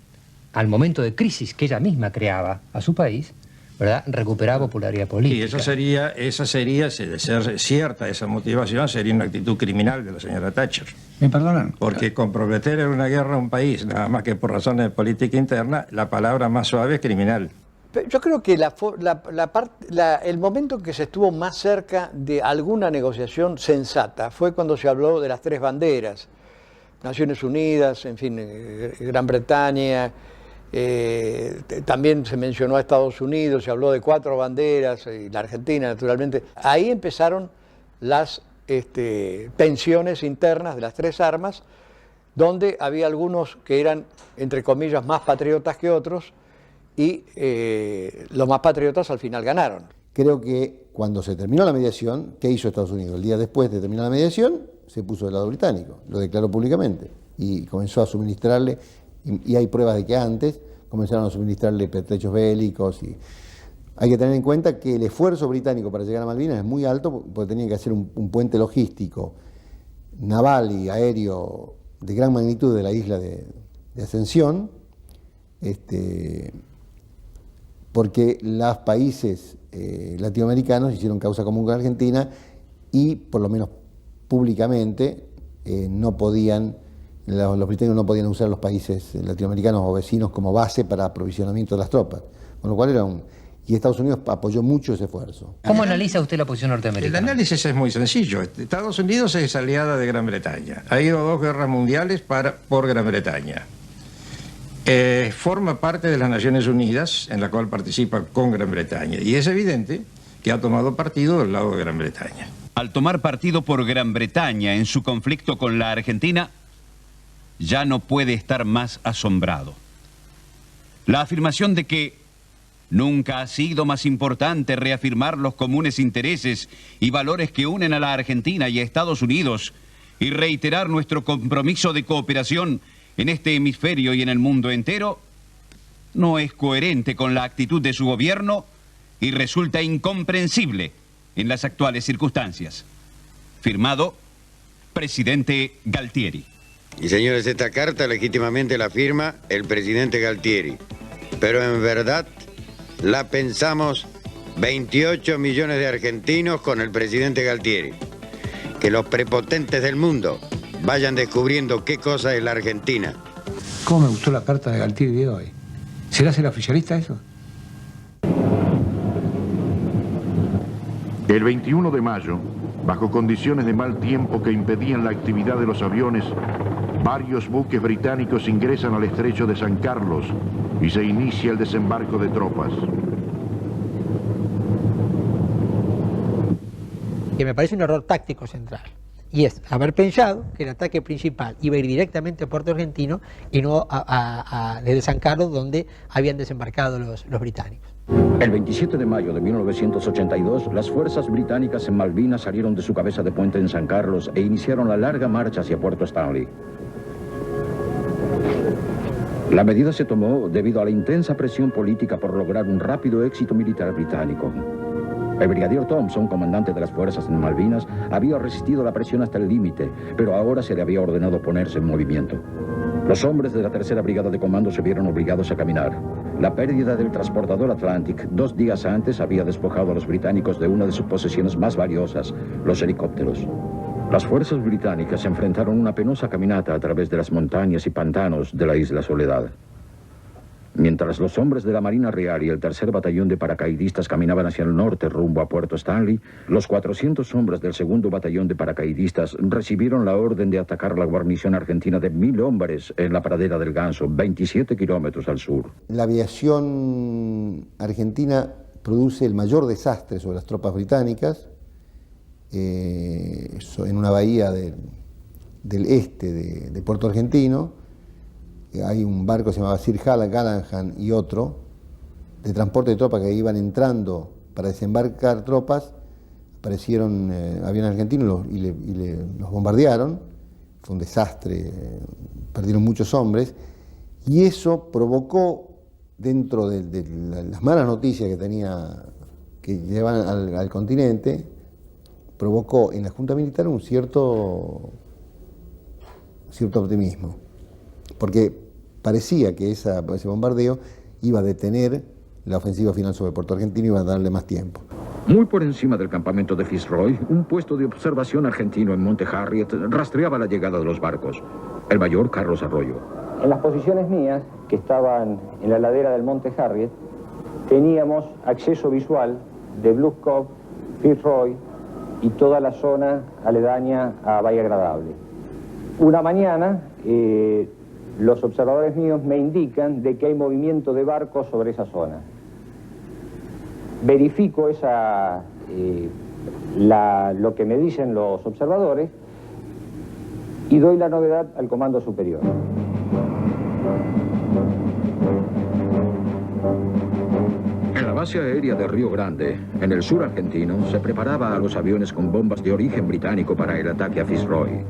al momento de crisis que ella misma creaba a su país, ¿verdad?, recuperaba popularidad política. Y esa sería, si de ser cierta esa motivación, sería una actitud criminal de la señora Thatcher. ¿Me perdonan? Porque comprometer en una guerra a un país, nada más que por razones de política interna, la palabra más suave es criminal. Yo creo que el momento en que se estuvo más cerca de alguna negociación sensata fue cuando se habló de las 3 banderas, Naciones Unidas, en fin, Gran Bretaña, también se mencionó a Estados Unidos, se habló de 4 banderas, y la Argentina naturalmente. Ahí empezaron las tensiones internas de las 3 armas, donde había algunos que eran, entre comillas, más patriotas que otros, y los más patriotas al final ganaron. Creo que cuando se terminó la mediación, ¿qué hizo Estados Unidos? El día después de terminar la mediación, se puso del lado británico, lo declaró públicamente y comenzó a suministrarle, y hay pruebas de que antes comenzaron a suministrarle pertrechos bélicos. Y hay que tener en cuenta que el esfuerzo británico para llegar a Malvinas es muy alto, porque tenían que hacer un puente logístico, naval y aéreo de gran magnitud de la isla de Ascensión, porque los países latinoamericanos hicieron causa común con Argentina y, por lo menos públicamente, no podían, los británicos no podían usar los países latinoamericanos o vecinos como base para aprovisionamiento de las tropas, con lo cual y Estados Unidos apoyó mucho ese esfuerzo. ¿Cómo analiza usted la posición norteamericana? El análisis es muy sencillo. Estados Unidos es aliada de Gran Bretaña. Ha ido a 2 guerras mundiales por Gran Bretaña. Forma parte de las Naciones Unidas, en la cual participa con Gran Bretaña. Y es evidente que ha tomado partido del lado de Gran Bretaña. Al tomar partido por Gran Bretaña en su conflicto con la Argentina, ya no puede estar más asombrado. La afirmación de que nunca ha sido más importante reafirmar los comunes intereses y valores que unen a la Argentina y a Estados Unidos y reiterar nuestro compromiso de cooperación en este hemisferio y en el mundo entero, no es coherente con la actitud de su gobierno y resulta incomprensible en las actuales circunstancias. Firmado, presidente Galtieri. Y señores, esta carta legítimamente la firma el presidente Galtieri, pero en verdad la pensamos 28 millones de argentinos con el presidente Galtieri. Que los prepotentes del mundo vayan descubriendo qué cosa es la Argentina. ¿Cómo me gustó la carta de Galtieri de hoy? ¿Serás el oficialista eso? El 21 de mayo, bajo condiciones de mal tiempo que impedían la actividad de los aviones, varios buques británicos ingresan al estrecho de San Carlos y se inicia el desembarco de tropas. Que me parece un error táctico central. Y es haber pensado que el ataque principal iba a ir directamente a Puerto Argentino y no desde San Carlos, donde habían desembarcado los británicos. El 27 de mayo de 1982, las fuerzas británicas en Malvinas salieron de su cabeza de puente en San Carlos e iniciaron la larga marcha hacia Puerto Stanley. La medida se tomó debido a la intensa presión política por lograr un rápido éxito militar británico. El brigadier Thompson, comandante de las fuerzas en Malvinas, había resistido la presión hasta el límite, pero ahora se le había ordenado ponerse en movimiento. Los hombres de la tercera brigada de comando se vieron obligados a caminar. La pérdida del transportador Atlantic 2 días antes había despojado a los británicos de una de sus posesiones más valiosas, los helicópteros. Las fuerzas británicas se enfrentaron a una penosa caminata a través de las montañas y pantanos de la isla Soledad. Mientras los hombres de la Marina Real y el tercer batallón de paracaidistas caminaban hacia el norte rumbo a Puerto Stanley, los 400 hombres del segundo batallón de paracaidistas recibieron la orden de atacar la guarnición argentina de 1000 hombres en la pradera del Ganso, 27 kilómetros al sur. La aviación argentina produce el mayor desastre sobre las tropas británicas en una bahía del este de Puerto Argentino. Hay un barco que se llamaba Sir Galahad y otro de transporte de tropas que iban entrando para desembarcar tropas. aparecieron aviones argentinos y los bombardearon. Fue un desastre, perdieron muchos hombres, y eso provocó, dentro de las malas noticias que llevan al continente, provocó en la Junta Militar un cierto optimismo, porque parecía que ese bombardeo iba a detener la ofensiva final sobre Puerto Argentino y iba a darle más tiempo. Muy por encima del campamento de Fitzroy, un puesto de observación argentino en Monte Harriet rastreaba la llegada de los barcos. El mayor Carlos Arroyo. En las posiciones mías, que estaban en la ladera del Monte Harriet, teníamos acceso visual de Bluff Cove, Fitzroy y toda la zona aledaña a Bahía Agradable. Una mañana, los observadores míos me indican de que hay movimiento de barcos sobre esa zona. Verifico lo que me dicen los observadores y doy la novedad al comando superior. En la base aérea de Río Grande, en el sur argentino, se preparaba a los aviones con bombas de origen británico para el ataque a Fitzroy.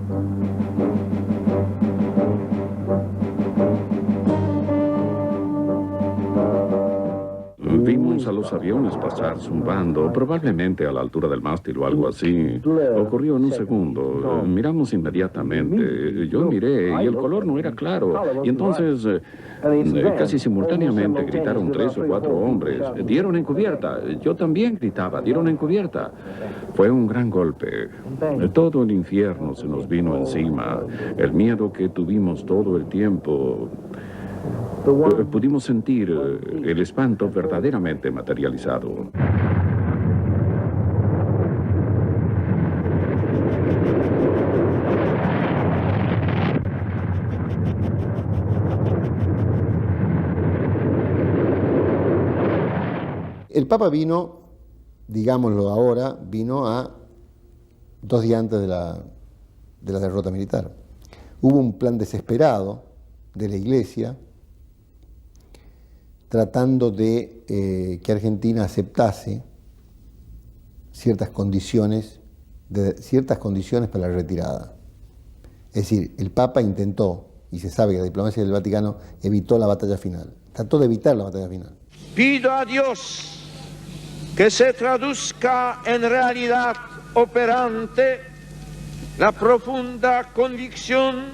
Vimos a los aviones pasar zumbando, probablemente a la altura del mástil o algo así. Ocurrió en un segundo. Miramos inmediatamente. Yo miré y el color no era claro. Y entonces, casi simultáneamente gritaron 3 o 4 hombres. Dieron en cubierta. Yo también gritaba, dieron en cubierta. Fue un gran golpe. Todo el infierno se nos vino encima. El miedo que tuvimos todo el tiempo. Pudimos sentir el espanto verdaderamente materializado. El Papa vino, digámoslo ahora, vino a 2 días antes de la derrota militar. Hubo un plan desesperado de la Iglesia tratando de que Argentina aceptase ciertas condiciones para la retirada. Es decir, el Papa intentó, y se sabe que la diplomacia del Vaticano evitó la batalla final, trató de evitar la batalla final. Pido a Dios que se traduzca en realidad operante la profunda convicción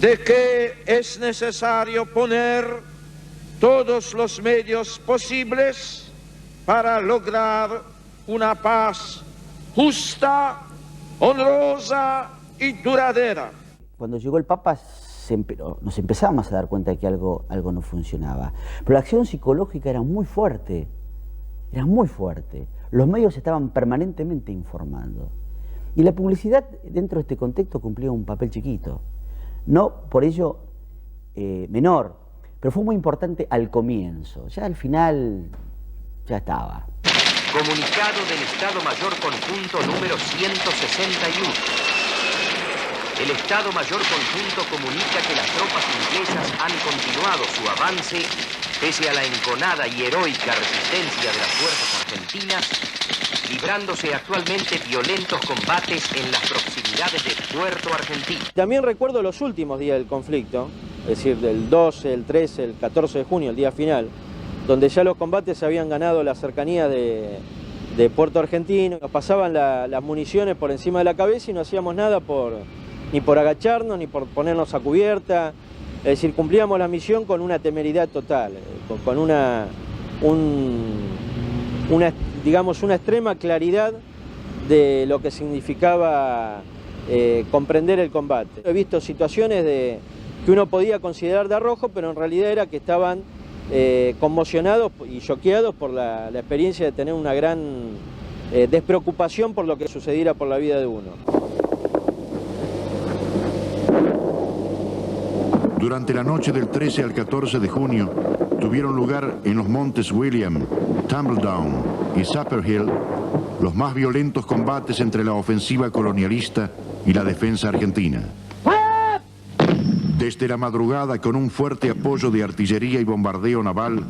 de que es necesario poner todos los medios posibles para lograr una paz justa, honrosa y duradera. Cuando llegó el Papa nos empezamos a dar cuenta de que algo no funcionaba. Pero la acción psicológica era muy fuerte, Los medios estaban permanentemente informando. Y la publicidad dentro de este contexto cumplía un papel chiquito. No por ello menor, pero fue muy importante al comienzo. Ya al final, ya estaba. Comunicado del Estado Mayor Conjunto número 161. El Estado Mayor Conjunto comunica que las tropas inglesas han continuado su avance pese a la enconada y heroica resistencia de las fuerzas argentinas, librándose actualmente violentos combates en las proximidades de Puerto Argentino. También recuerdo los últimos días del conflicto, es decir, del 12, el 13, el 14 de junio, el día final, donde ya los combates habían ganado la cercanía de Puerto Argentino. Nos pasaban las municiones por encima de la cabeza y no hacíamos nada ni por agacharnos, ni por ponernos a cubierta. Es decir, cumplíamos la misión con una temeridad total, con una extrema claridad de lo que significaba comprender el combate. He visto situaciones que uno podía considerar de arrojo, pero en realidad era que estaban conmocionados y choqueados por la experiencia de tener una gran despreocupación por lo que sucediera por la vida de uno. Durante la noche del 13 al 14 de junio tuvieron lugar en los montes William, Tumbledown y Supper Hill los más violentos combates entre la ofensiva colonialista y la defensa argentina. Desde la madrugada, con un fuerte apoyo de artillería y bombardeo naval,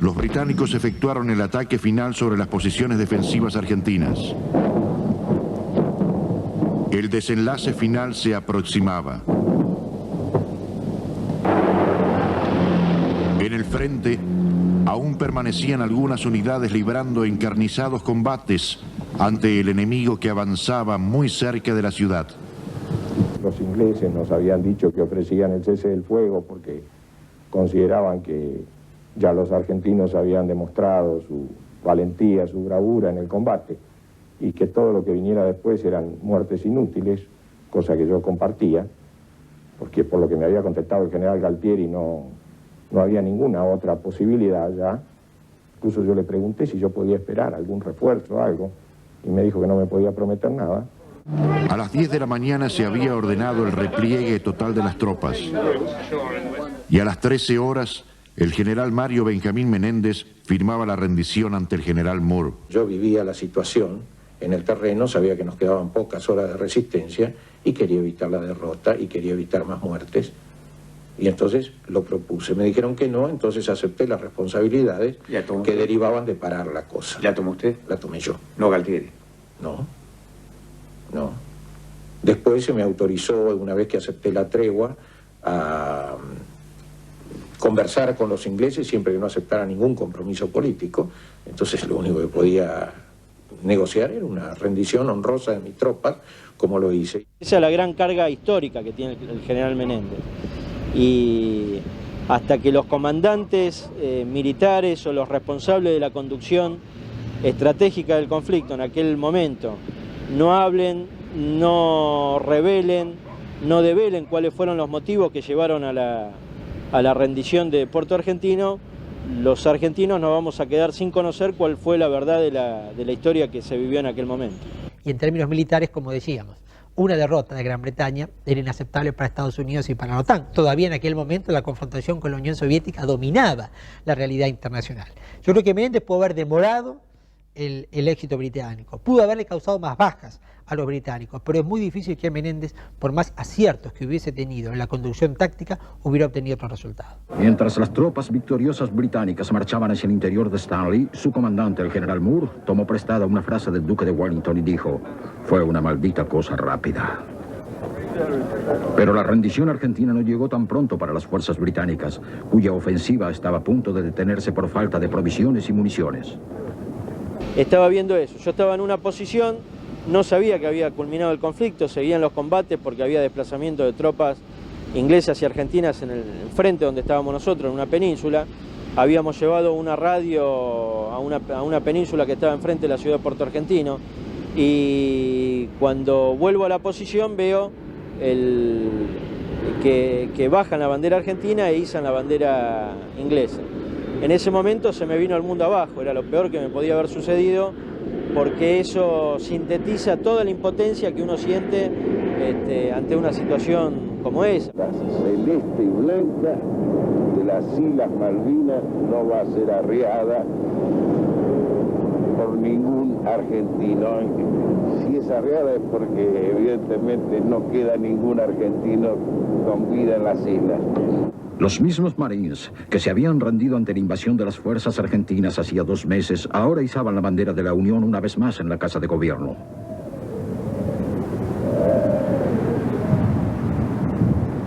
los británicos efectuaron el ataque final sobre las posiciones defensivas argentinas. El desenlace final se aproximaba. En el frente, aún permanecían algunas unidades librando encarnizados combates ante el enemigo que avanzaba muy cerca de la ciudad. Los ingleses nos habían dicho que ofrecían el cese del fuego porque consideraban que ya los argentinos habían demostrado su valentía, su bravura en el combate, y que todo lo que viniera después eran muertes inútiles, cosa que yo compartía, porque por lo que me había contestado el general Galtieri no había ninguna otra posibilidad ya. Incluso yo le pregunté si yo podía esperar algún refuerzo o algo, y me dijo que no me podía prometer nada. A las 10 de la mañana se había ordenado el repliegue total de las tropas. Y a las 13 horas, el general Mario Benjamín Menéndez firmaba la rendición ante el general Moore. Yo vivía la situación en el terreno, sabía que nos quedaban pocas horas de resistencia y quería evitar la derrota y quería evitar más muertes. Y entonces lo propuse. Me dijeron que no, entonces acepté las responsabilidades que derivaban de parar la cosa. ¿La tomó usted? La tomé yo. ¿No Galtieri? No. Después se me autorizó, una vez que acepté la tregua, a conversar con los ingleses siempre que no aceptara ningún compromiso político. Entonces lo único que podía negociar era una rendición honrosa de mis tropas, como lo hice. Esa es la gran carga histórica que tiene el general Menéndez. Y hasta que los comandantes militares o los responsables de la conducción estratégica del conflicto en aquel momento no hablen, no revelen, no develen cuáles fueron los motivos que llevaron a la rendición de Puerto Argentino, los argentinos nos vamos a quedar sin conocer cuál fue la verdad de la historia que se vivió en aquel momento. Y en términos militares, como decíamos, una derrota de Gran Bretaña era inaceptable para Estados Unidos y para la OTAN. Todavía en aquel momento la confrontación con la Unión Soviética dominaba la realidad internacional. Yo creo que Menéndez pudo haber demorado el éxito británico, pudo haberle causado más bajas a los británicos, pero es muy difícil que Menéndez, por más aciertos que hubiese tenido en la conducción táctica, hubiera obtenido otro resultado. Mientras las tropas victoriosas británicas marchaban hacia el interior de Stanley, su comandante, el general Moore, tomó prestada una frase del duque de Wellington y dijo: "Fue una maldita cosa rápida". Pero la rendición argentina no llegó tan pronto para las fuerzas británicas, cuya ofensiva estaba a punto de detenerse por falta de provisiones y municiones. Estaba viendo eso, yo estaba en una posición, no sabía que había culminado el conflicto, seguían los combates porque había desplazamiento de tropas inglesas y argentinas en el frente donde estábamos nosotros, en una península. Habíamos llevado una radio a una península que estaba enfrente de la ciudad de Puerto Argentino, y cuando vuelvo a la posición veo que bajan la bandera argentina e izan la bandera inglesa. En ese momento se me vino el mundo abajo, era lo peor que me podía haber sucedido, porque eso sintetiza toda la impotencia que uno siente ante una situación como esa. La celeste y blanca de las Islas Malvinas no va a ser arriada por ningún argentino. Si es arriada es porque evidentemente no queda ningún argentino con vida en las islas. Los mismos Marines que se habían rendido ante la invasión de las fuerzas argentinas hacía 2 meses, ahora izaban la bandera de la Unión una vez más en la Casa de Gobierno.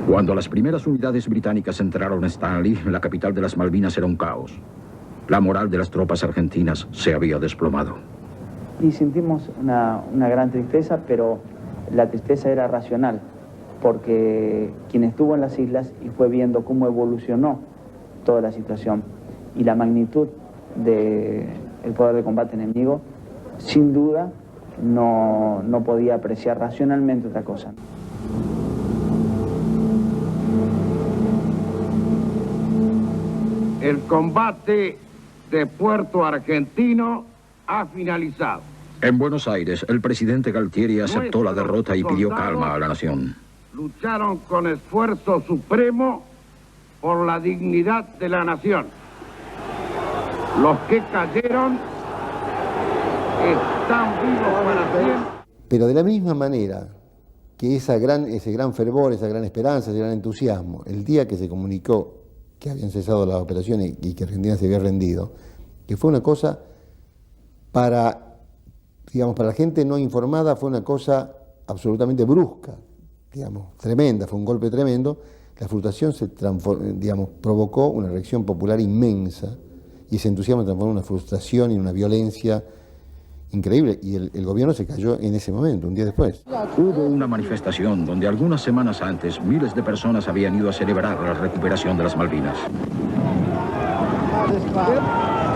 Cuando las primeras unidades británicas entraron en Stanley, la capital de las Malvinas era un caos. La moral de las tropas argentinas se había desplomado. Y sentimos una gran tristeza, pero la tristeza era racional, porque quien estuvo en las islas y fue viendo cómo evolucionó toda la situación y la magnitud del poder de combate enemigo, sin duda no podía apreciar racionalmente otra cosa. El combate de Puerto Argentino ha finalizado. En Buenos Aires, el presidente Galtieri aceptó la derrota y pidió calma a la nación. Lucharon con esfuerzo supremo por la dignidad de la nación. Los que cayeron están vivos para siempre. Pero de la misma manera que ese gran fervor, esa gran esperanza, ese gran entusiasmo, el día que se comunicó que habían cesado las operaciones y que Argentina se había rendido, que fue una cosa para la gente no informada, fue una cosa absolutamente brusca, tremenda, fue un golpe tremendo. La frustración provocó una reacción popular inmensa y ese entusiasmo transformó en una frustración y en una violencia increíble, y el gobierno se cayó en ese momento, un día después. Hubo una manifestación donde algunas semanas antes miles de personas habían ido a celebrar la recuperación de las Malvinas.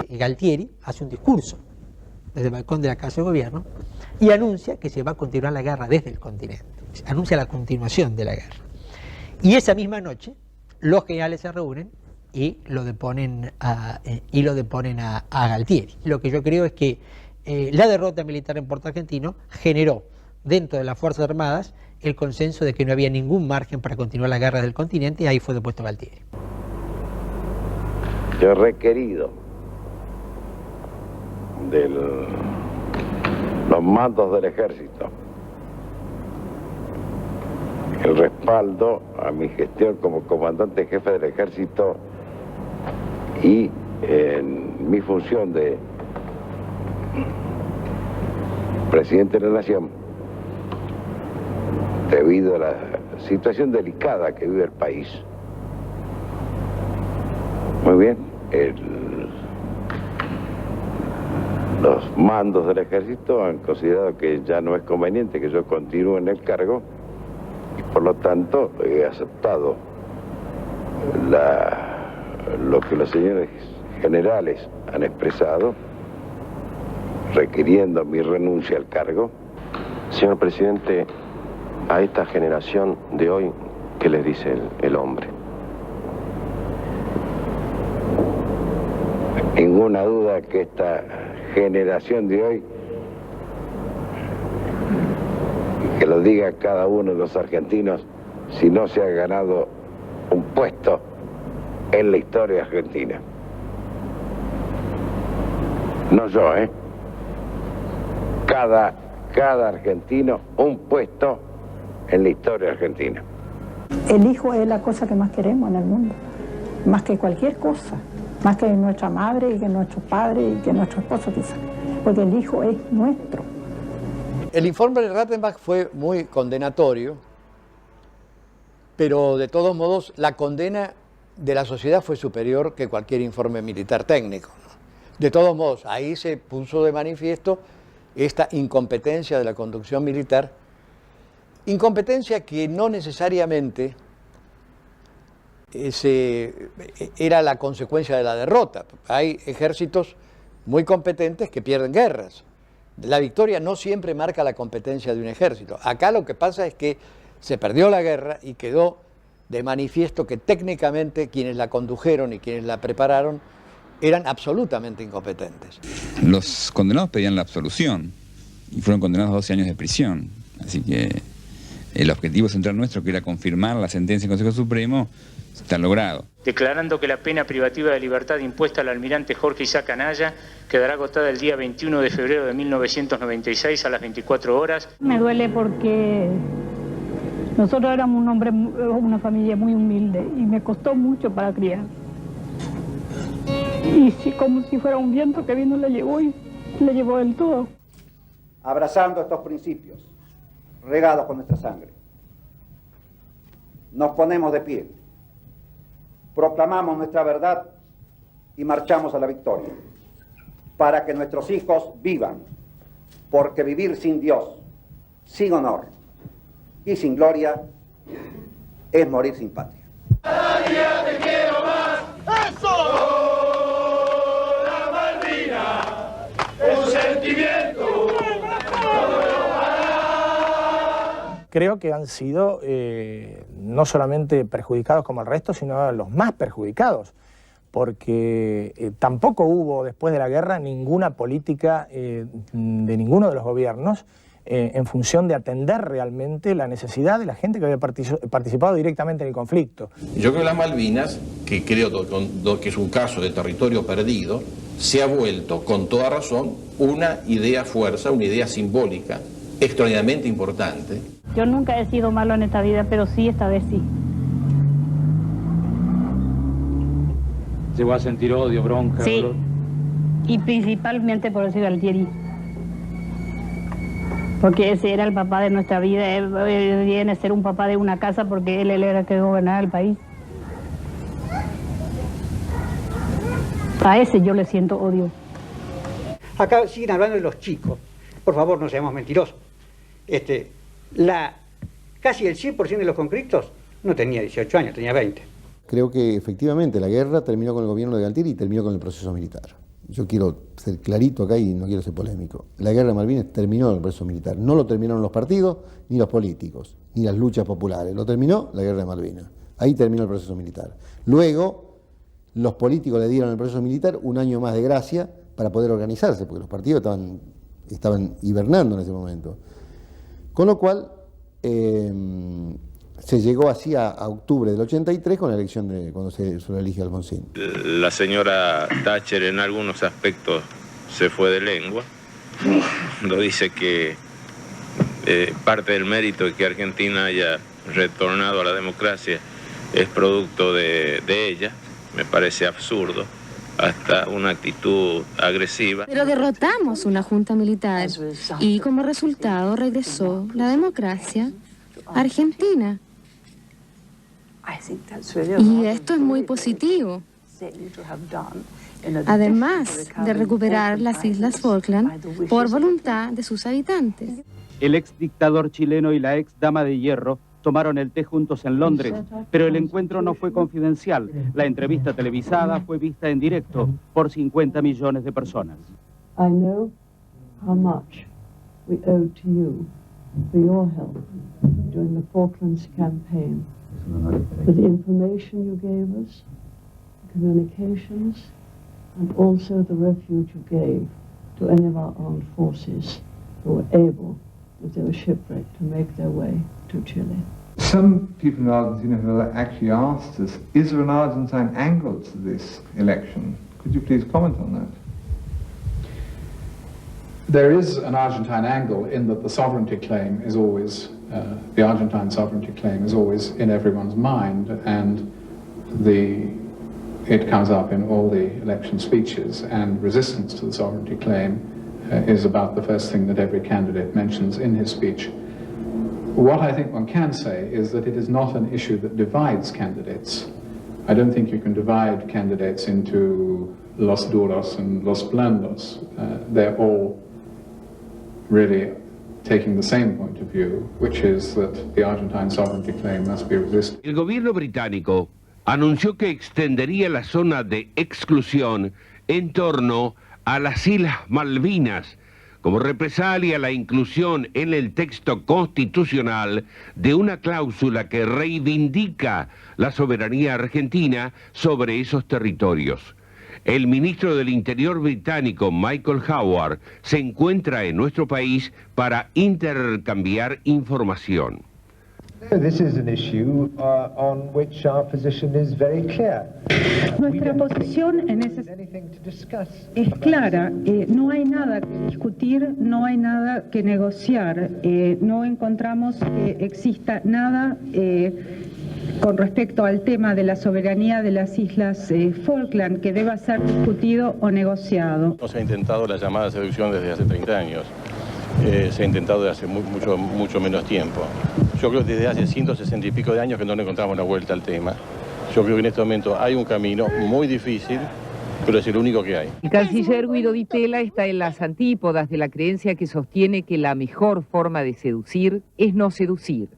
Galtieri hace un discurso desde el balcón de la Casa de Gobierno y anuncia que se va a continuar la guerra desde el continente, anuncia la continuación de la guerra. Y esa misma noche los generales se reúnen y lo deponen a Galtieri. Lo que yo creo es que la derrota militar en Puerto Argentino generó dentro de las Fuerzas Armadas el consenso de que no había ningún margen para continuar la guerra del continente, y ahí fue depuesto Galtieri. Yo he requerido de los mandos del ejército el respaldo a mi gestión como comandante jefe del ejército y en mi función de presidente de la Nación, debido a la situación delicada que vive el país. Muy bien, los mandos del ejército han considerado que ya no es conveniente que yo continúe en el cargo y por lo tanto he aceptado lo que los señores generales han expresado, requiriendo mi renuncia al cargo. Señor presidente, a esta generación de hoy, ¿qué les dice el hombre? Ninguna duda que esta generación de hoy, que lo diga cada uno de los argentinos, si no se ha ganado un puesto en la historia argentina. No yo, Cada argentino un puesto en la historia argentina. El hijo es la cosa que más queremos en el mundo, más que cualquier cosa, más que nuestra madre y que nuestro padre y que nuestro esposo quizás, porque el hijo es nuestro. El informe de Rattenbach fue muy condenatorio, pero de todos modos la condena de la sociedad fue superior que cualquier informe militar técnico. De todos modos, ahí se puso de manifiesto esta incompetencia de la conducción militar, incompetencia que no necesariamente era la consecuencia de la derrota. Hay ejércitos muy competentes que pierden guerras. La victoria no siempre marca la competencia de un ejército. Acá lo que pasa es que se perdió la guerra y quedó de manifiesto que técnicamente quienes la condujeron y quienes la prepararon eran absolutamente incompetentes. Los condenados pedían la absolución y fueron condenados a 12 años de prisión. Así que el objetivo central nuestro, que era confirmar la sentencia del Consejo Supremo, está logrado. Declarando que la pena privativa de libertad impuesta al almirante Jorge Isaac Anaya quedará agotada el día 21 de febrero de 1996 a las 24 horas. Me duele porque nosotros éramos una familia muy humilde y me costó mucho para criar. Y como si fuera un viento que vino, le llevó y le llevó del todo. Abrazando estos principios, regados con nuestra sangre, nos ponemos de pie, proclamamos nuestra verdad y marchamos a la victoria, para que nuestros hijos vivan, porque vivir sin Dios, sin honor y sin gloria es morir sin patria. Cada día te quiero más. ¡Eso! Un sentimiento. Creo que han sido no solamente perjudicados como el resto, sino los más perjudicados, porque tampoco hubo después de la guerra ninguna política de ninguno de los gobiernos en función de atender realmente la necesidad de la gente que había participado directamente en el conflicto. Yo creo que las Malvinas, que creo que es un caso de territorio perdido, se ha vuelto, con toda razón, una idea fuerza, una idea simbólica, extraordinariamente importante. Yo nunca he sido malo en esta vida, pero sí esta vez sí. Llegó a sentir odio, bronca, sí, dolor. Y principalmente por ese Galtieri. Porque ese era el papá de nuestra vida, él viene a ser un papá de una casa porque él era el que gobernaba el país. A ese yo le siento odio. Acá siguen hablando de los chicos. Por favor, no seamos mentirosos. Casi el 100% de los conscriptos no tenía 18 años, tenía 20. Creo que efectivamente la guerra terminó con el gobierno de Galtieri y terminó con el proceso militar. Yo quiero ser clarito acá y no quiero ser polémico. La guerra de Malvinas terminó con el proceso militar. No lo terminaron los partidos, ni los políticos, ni las luchas populares. Lo terminó la guerra de Malvinas. Ahí terminó el proceso militar. Luego, los políticos le dieron al proceso militar un año más de gracia para poder organizarse, porque los partidos estaban hibernando en ese momento. Con lo cual, se llegó así a octubre del 83 con la elección cuando se elige a Alfonsín. La señora Thatcher en algunos aspectos se fue de lengua. Lo dice que parte del mérito de que Argentina haya retornado a la democracia es producto de ella. Me parece absurdo, hasta una actitud agresiva. Pero derrotamos una junta militar y como resultado regresó la democracia a Argentina. Y esto es muy positivo. Además de recuperar las Islas Falkland por voluntad de sus habitantes. El ex dictador chileno y la ex dama de hierro tomaron el té juntos en Londres, pero el encuentro no fue confidencial. La entrevista televisada fue vista en directo por 50 millones de personas. I know how much we owe to you for your help during the Falklands campaign, for the information you gave us, the communications, and also the refuge you gave to any of our armed forces who were able, if they were shipwrecked, to make their way to Chile. Some people in Argentina have actually asked us, is there an Argentine angle to this election? Could you please comment on that? There is an Argentine angle in that the sovereignty claim is always, the Argentine sovereignty claim is always in everyone's mind, and it comes up in all the election speeches, and resistance to the sovereignty claim is about the first thing that every candidate mentions in his speech. What I think one can say is that it is not an issue that divides candidates. I don't think you can divide candidates into los duros and los blandos. They're all really taking the same point of view, which is that the Argentine sovereignty claim must be resisted. El gobierno británico anunció que extendería la zona de exclusión en torno a las Islas Malvinas, como represalia a la inclusión en el texto constitucional de una cláusula que reivindica la soberanía argentina sobre esos territorios. El ministro del Interior británico, Michael Howard, se encuentra en nuestro país para intercambiar información. This is an issue on which our position is very clear. Nuestra posición en ese es clara. No hay nada que discutir, no hay nada que negociar. No encontramos que exista nada con respecto al tema de la soberanía de las Islas Falkland que deba ser discutido o negociado. No se ha intentado la llamada seducción desde hace 30 años. Se ha intentado desde hace mucho menos tiempo. Yo creo que desde hace 160 y pico de años que no le encontramos una vuelta al tema. Yo creo que en este momento hay un camino muy difícil, pero es el único que hay. El canciller Guido Di Tella está en las antípodas de la creencia que sostiene que la mejor forma de seducir es no seducir.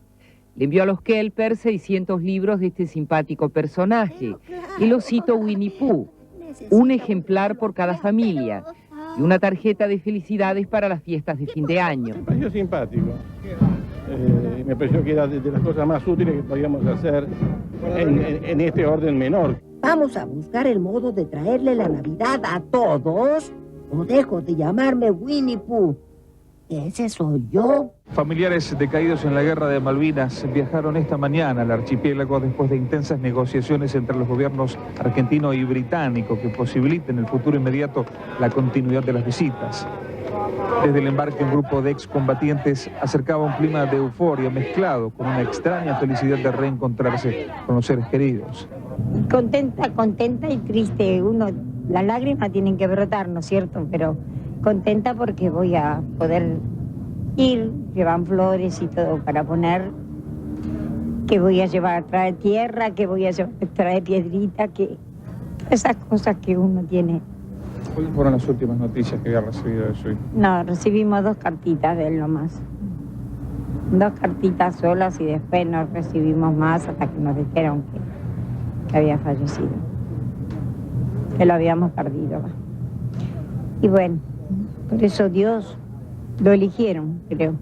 Le envió a los Kelper 600 libros de este simpático personaje. Y lo cito Winnie Pooh, un ejemplar por cada familia y una tarjeta de felicidades para las fiestas de fin de año. Me pareció simpático. Me pareció que era de las cosas más útiles que podíamos hacer en este orden menor. Vamos a buscar el modo de traerle la Navidad a todos, o dejo de llamarme Winnie Pooh. Ese soy yo. Familiares decaídos en la guerra de Malvinas viajaron esta mañana al archipiélago después de intensas negociaciones entre los gobiernos argentino y británico que posibiliten en el futuro inmediato la continuidad de las visitas. Desde el embarque un grupo de excombatientes acercaba un clima de euforia mezclado con una extraña felicidad de reencontrarse con los seres queridos. Contenta y triste. Las lágrimas tienen que brotar, ¿no es cierto? Pero contenta porque voy a poder ir, llevan flores y todo para poner, que voy a llevar, traer tierra, que voy a traer piedrita, que esas cosas que uno tiene. ¿Cuáles fueron las últimas noticias que había recibido de su hijo? No, recibimos 2 cartitas de él nomás. 2 cartitas solas y después no recibimos más hasta que nos dijeron que había fallecido, que lo habíamos perdido. Y bueno, por eso Dios lo eligieron, creo,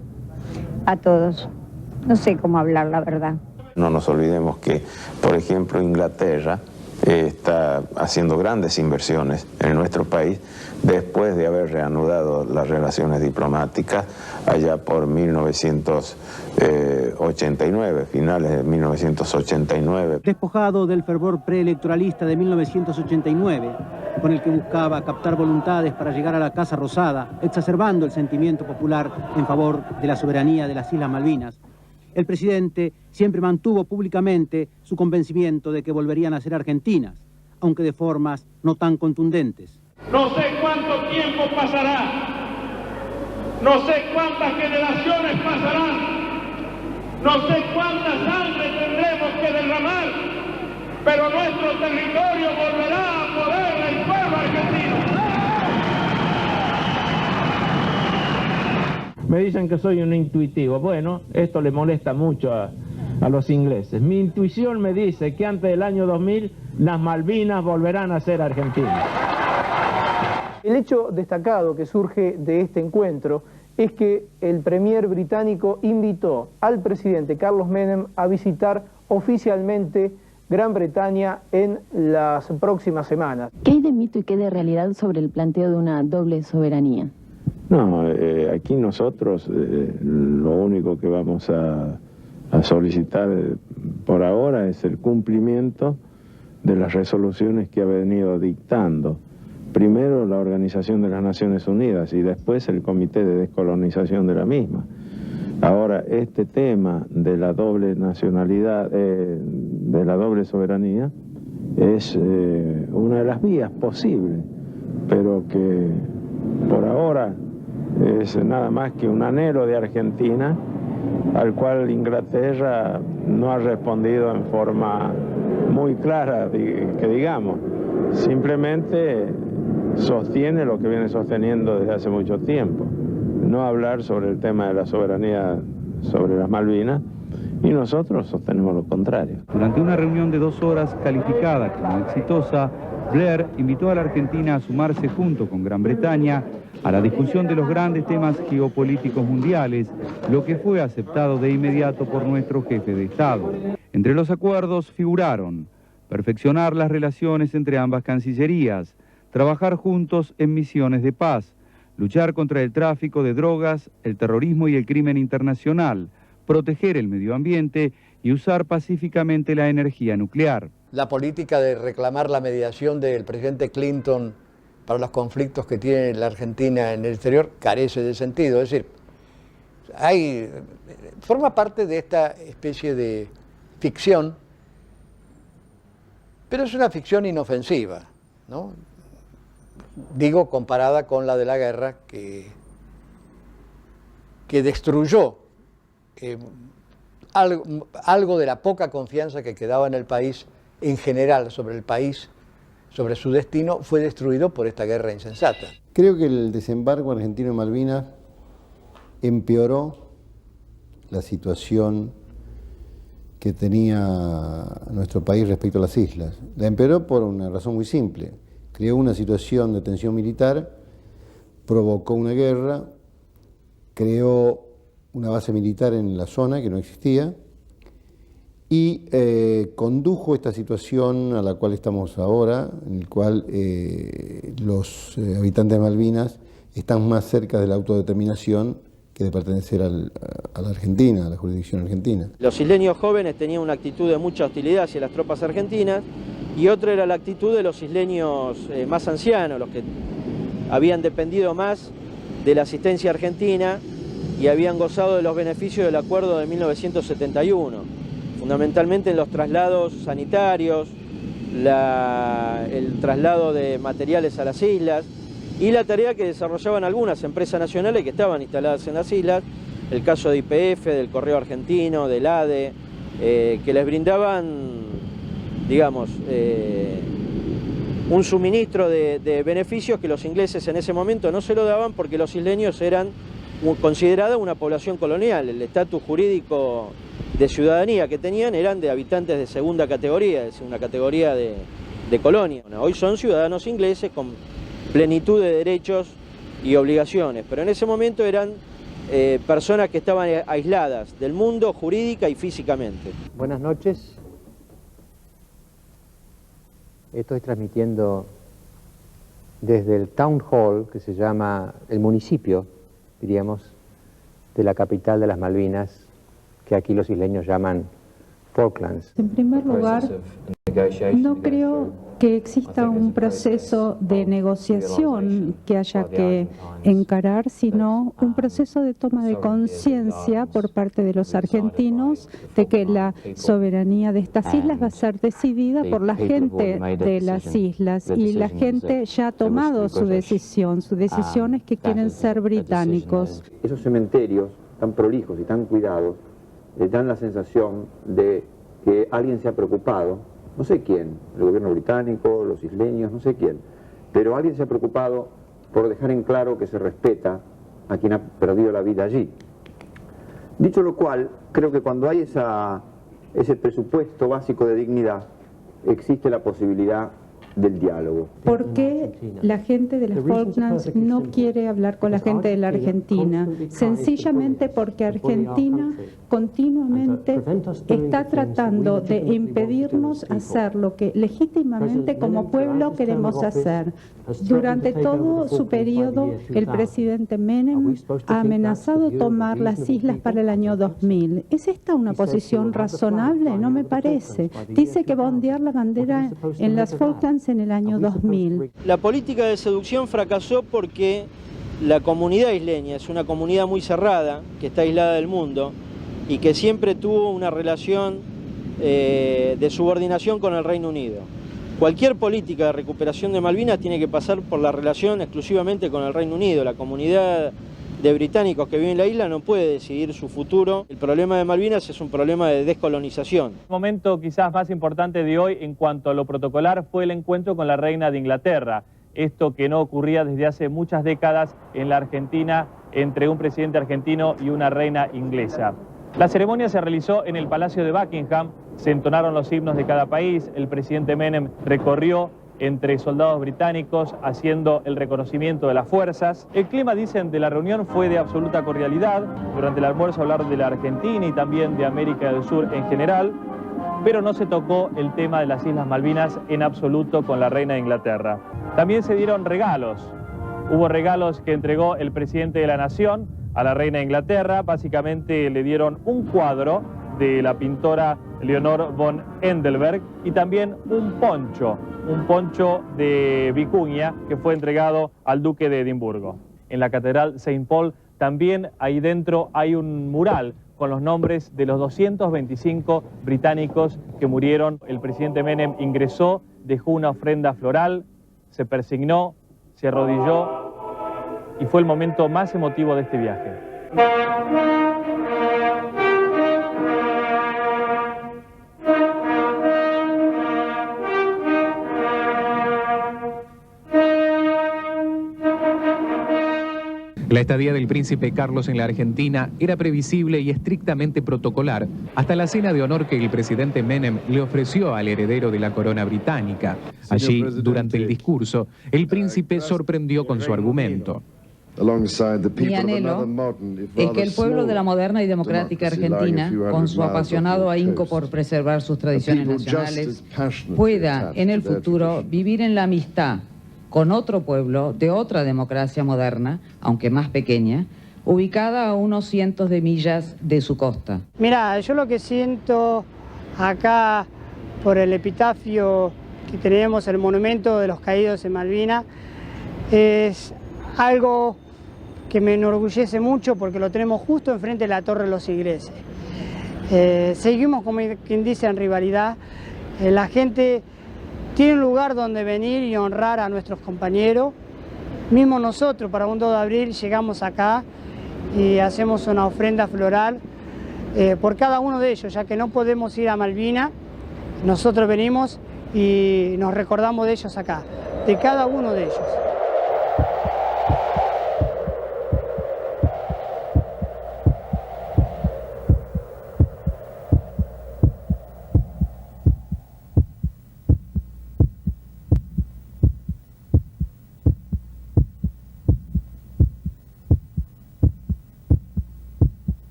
a todos. No sé cómo hablar, la verdad. No nos olvidemos que, por ejemplo, Inglaterra está haciendo grandes inversiones en nuestro país después de haber reanudado las relaciones diplomáticas allá por 1989, finales de 1989. Despojado del fervor preelectoralista de 1989, con el que buscaba captar voluntades para llegar a la Casa Rosada, exacerbando el sentimiento popular en favor de la soberanía de las Islas Malvinas, el presidente siempre mantuvo públicamente su convencimiento de que volverían a ser argentinas, aunque de formas no tan contundentes. No sé cuánto tiempo pasará, no sé cuántas generaciones pasarán, no sé cuánta sangre tendremos que derramar, pero nuestro territorio volverá a poder del pueblo argentino. Me dicen que soy un intuitivo. Bueno, esto le molesta mucho a los ingleses. Mi intuición me dice que antes del año 2000 las Malvinas volverán a ser argentinas. El hecho destacado que surge de este encuentro es que el premier británico invitó al presidente Carlos Menem a visitar oficialmente Gran Bretaña en las próximas semanas. ¿Qué hay de mito y qué de realidad sobre el planteo de una doble soberanía? No, aquí nosotros lo único que vamos a solicitar por ahora es el cumplimiento de las resoluciones que ha venido dictando. Primero la Organización de las Naciones Unidas y después el Comité de Descolonización de la misma. Ahora, este tema de la doble nacionalidad, de la doble soberanía, es una de las vías posibles, pero que por ahora es nada más que un anhelo de Argentina al cual Inglaterra no ha respondido en forma muy clara, que digamos. Simplemente sostiene lo que viene sosteniendo desde hace mucho tiempo, no hablar sobre el tema de la soberanía sobre las Malvinas, y nosotros sostenemos lo contrario. Durante una reunión de 2 horas calificada como exitosa, Blair invitó a la Argentina a sumarse junto con Gran Bretaña a la discusión de los grandes temas geopolíticos mundiales, lo que fue aceptado de inmediato por nuestro jefe de Estado. Entre los acuerdos figuraron perfeccionar las relaciones entre ambas cancillerías, trabajar juntos en misiones de paz, luchar contra el tráfico de drogas, el terrorismo y el crimen internacional, proteger el medio ambiente y usar pacíficamente la energía nuclear. La política de reclamar la mediación del presidente Clinton para los conflictos que tiene la Argentina en el exterior carece de sentido. Es decir, forma parte de esta especie de ficción, pero es una ficción inofensiva, ¿no? Digo, comparada con la de la guerra que destruyó algo de la poca confianza que quedaba en el país en general sobre el país, sobre su destino, fue destruido por esta guerra insensata. Creo que el desembarco argentino en Malvinas empeoró la situación que tenía nuestro país respecto a las islas. La empeoró por una razón muy simple. Creó una situación de tensión militar, provocó una guerra, creó una base militar en la zona que no existía y condujo esta situación a la cual estamos ahora, en el cual los habitantes de Malvinas están más cerca de la autodeterminación que de pertenecer a la Argentina, a la jurisdicción argentina. Los isleños jóvenes tenían una actitud de mucha hostilidad hacia las tropas argentinas y otra era la actitud de los isleños más ancianos, los que habían dependido más de la asistencia argentina y habían gozado de los beneficios del acuerdo de 1971, fundamentalmente en los traslados sanitarios, el traslado de materiales a las islas y la tarea que desarrollaban algunas empresas nacionales que estaban instaladas en las islas, el caso de YPF, del Correo Argentino, del ADE, que les brindaban, digamos, un suministro de beneficios que los ingleses en ese momento no se lo daban porque los isleños eran considerados una población colonial. El estatus jurídico de ciudadanía que tenían eran de habitantes de segunda categoría, es una categoría de colonia. Hoy son ciudadanos ingleses con plenitud de derechos y obligaciones, pero en ese momento eran personas que estaban aisladas del mundo jurídica y físicamente. Buenas noches. Estoy transmitiendo desde el Town Hall, que se llama el municipio, diríamos, de la capital de las Malvinas, que aquí los isleños llaman Falklands. En primer lugar, no creo que exista un proceso de negociación que haya que encarar, sino un proceso de toma de conciencia por parte de los argentinos de que la soberanía de estas islas va a ser decidida por la gente de las islas, y la gente ya ha tomado su decisión es que quieren ser británicos. Esos cementerios tan prolijos y tan cuidados dan la sensación de que alguien se ha preocupado, no sé quién, el gobierno británico, los isleños, no sé quién, pero alguien se ha preocupado por dejar en claro que se respeta a quien ha perdido la vida allí. Dicho lo cual, creo que cuando hay ese presupuesto básico de dignidad, existe la posibilidad del diálogo. ¿Por qué la gente de las Falklands no quiere hablar con la gente de la Argentina? Sencillamente porque Argentina continuamente está tratando de impedirnos hacer lo que legítimamente como pueblo queremos hacer. Durante todo su periodo, el presidente Menem ha amenazado tomar las islas para el año 2000. ¿Es esta una posición razonable? No me parece. Dice que va a ondear la bandera en las Falklands en el año 2000. La política de seducción fracasó porque la comunidad isleña es una comunidad muy cerrada, que está aislada del mundo y que siempre tuvo una relación de subordinación con el Reino Unido. Cualquier política de recuperación de Malvinas tiene que pasar por la relación exclusivamente con el Reino Unido. La comunidad de británicos que viven en la isla no puede decidir su futuro. El problema de Malvinas es un problema de descolonización. El momento quizás más importante de hoy en cuanto a lo protocolar fue el encuentro con la reina de Inglaterra. Esto que no ocurría desde hace muchas décadas en la Argentina entre un presidente argentino y una reina inglesa. La ceremonia se realizó en el Palacio de Buckingham, se entonaron los himnos de cada país, el presidente Menem recorrió entre soldados británicos haciendo el reconocimiento de las fuerzas. El clima, dicen, de la reunión fue de absoluta cordialidad. Durante el almuerzo hablaron de la Argentina y también de América del Sur en general, pero no se tocó el tema de las Islas Malvinas en absoluto con la reina de Inglaterra. También se dieron regalos. Hubo regalos que entregó el presidente de la Nación a la reina de Inglaterra. Básicamente le dieron un cuadro de la pintora Leonor von Endelberg y también un poncho de vicuña que fue entregado al duque de Edimburgo. En la Catedral St. Paul también ahí dentro hay un mural con los nombres de los 225 británicos que murieron. El presidente Menem ingresó, dejó una ofrenda floral, se persignó, se arrodilló y fue el momento más emotivo de este viaje. La estadía del príncipe Carlos en la Argentina era previsible y estrictamente protocolar hasta la cena de honor que el presidente Menem le ofreció al heredero de la corona británica. Allí, durante el discurso, el príncipe sorprendió con su argumento. Mi anhelo es que el pueblo de la moderna y democrática Argentina, con su apasionado ahínco por preservar sus tradiciones nacionales, pueda en el futuro vivir en la amistad con otro pueblo de otra democracia moderna, aunque más pequeña, ubicada a unos cientos de millas de su costa. Mira, yo lo que siento acá por el epitafio que tenemos, el monumento de los caídos en Malvinas, es algo que me enorgullece mucho porque lo tenemos justo enfrente de la Torre de los Ingleses. Seguimos, como quien dice, en rivalidad. La gente tiene un lugar donde venir y honrar a nuestros compañeros. Mismo nosotros, para un 2 de abril, llegamos acá y hacemos una ofrenda floral por cada uno de ellos, ya que no podemos ir a Malvinas. Nosotros venimos y nos recordamos de ellos acá, de cada uno de ellos.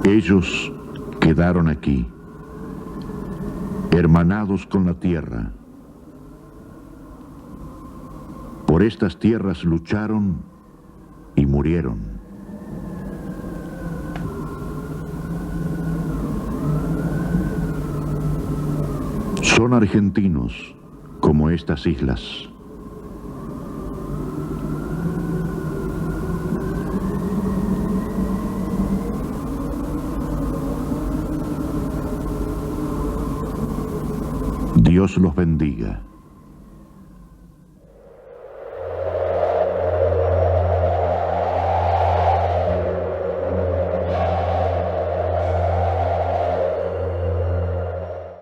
Ellos quedaron aquí, hermanados con la tierra. Por estas tierras lucharon y murieron. Son argentinos como estas islas. Dios los bendiga.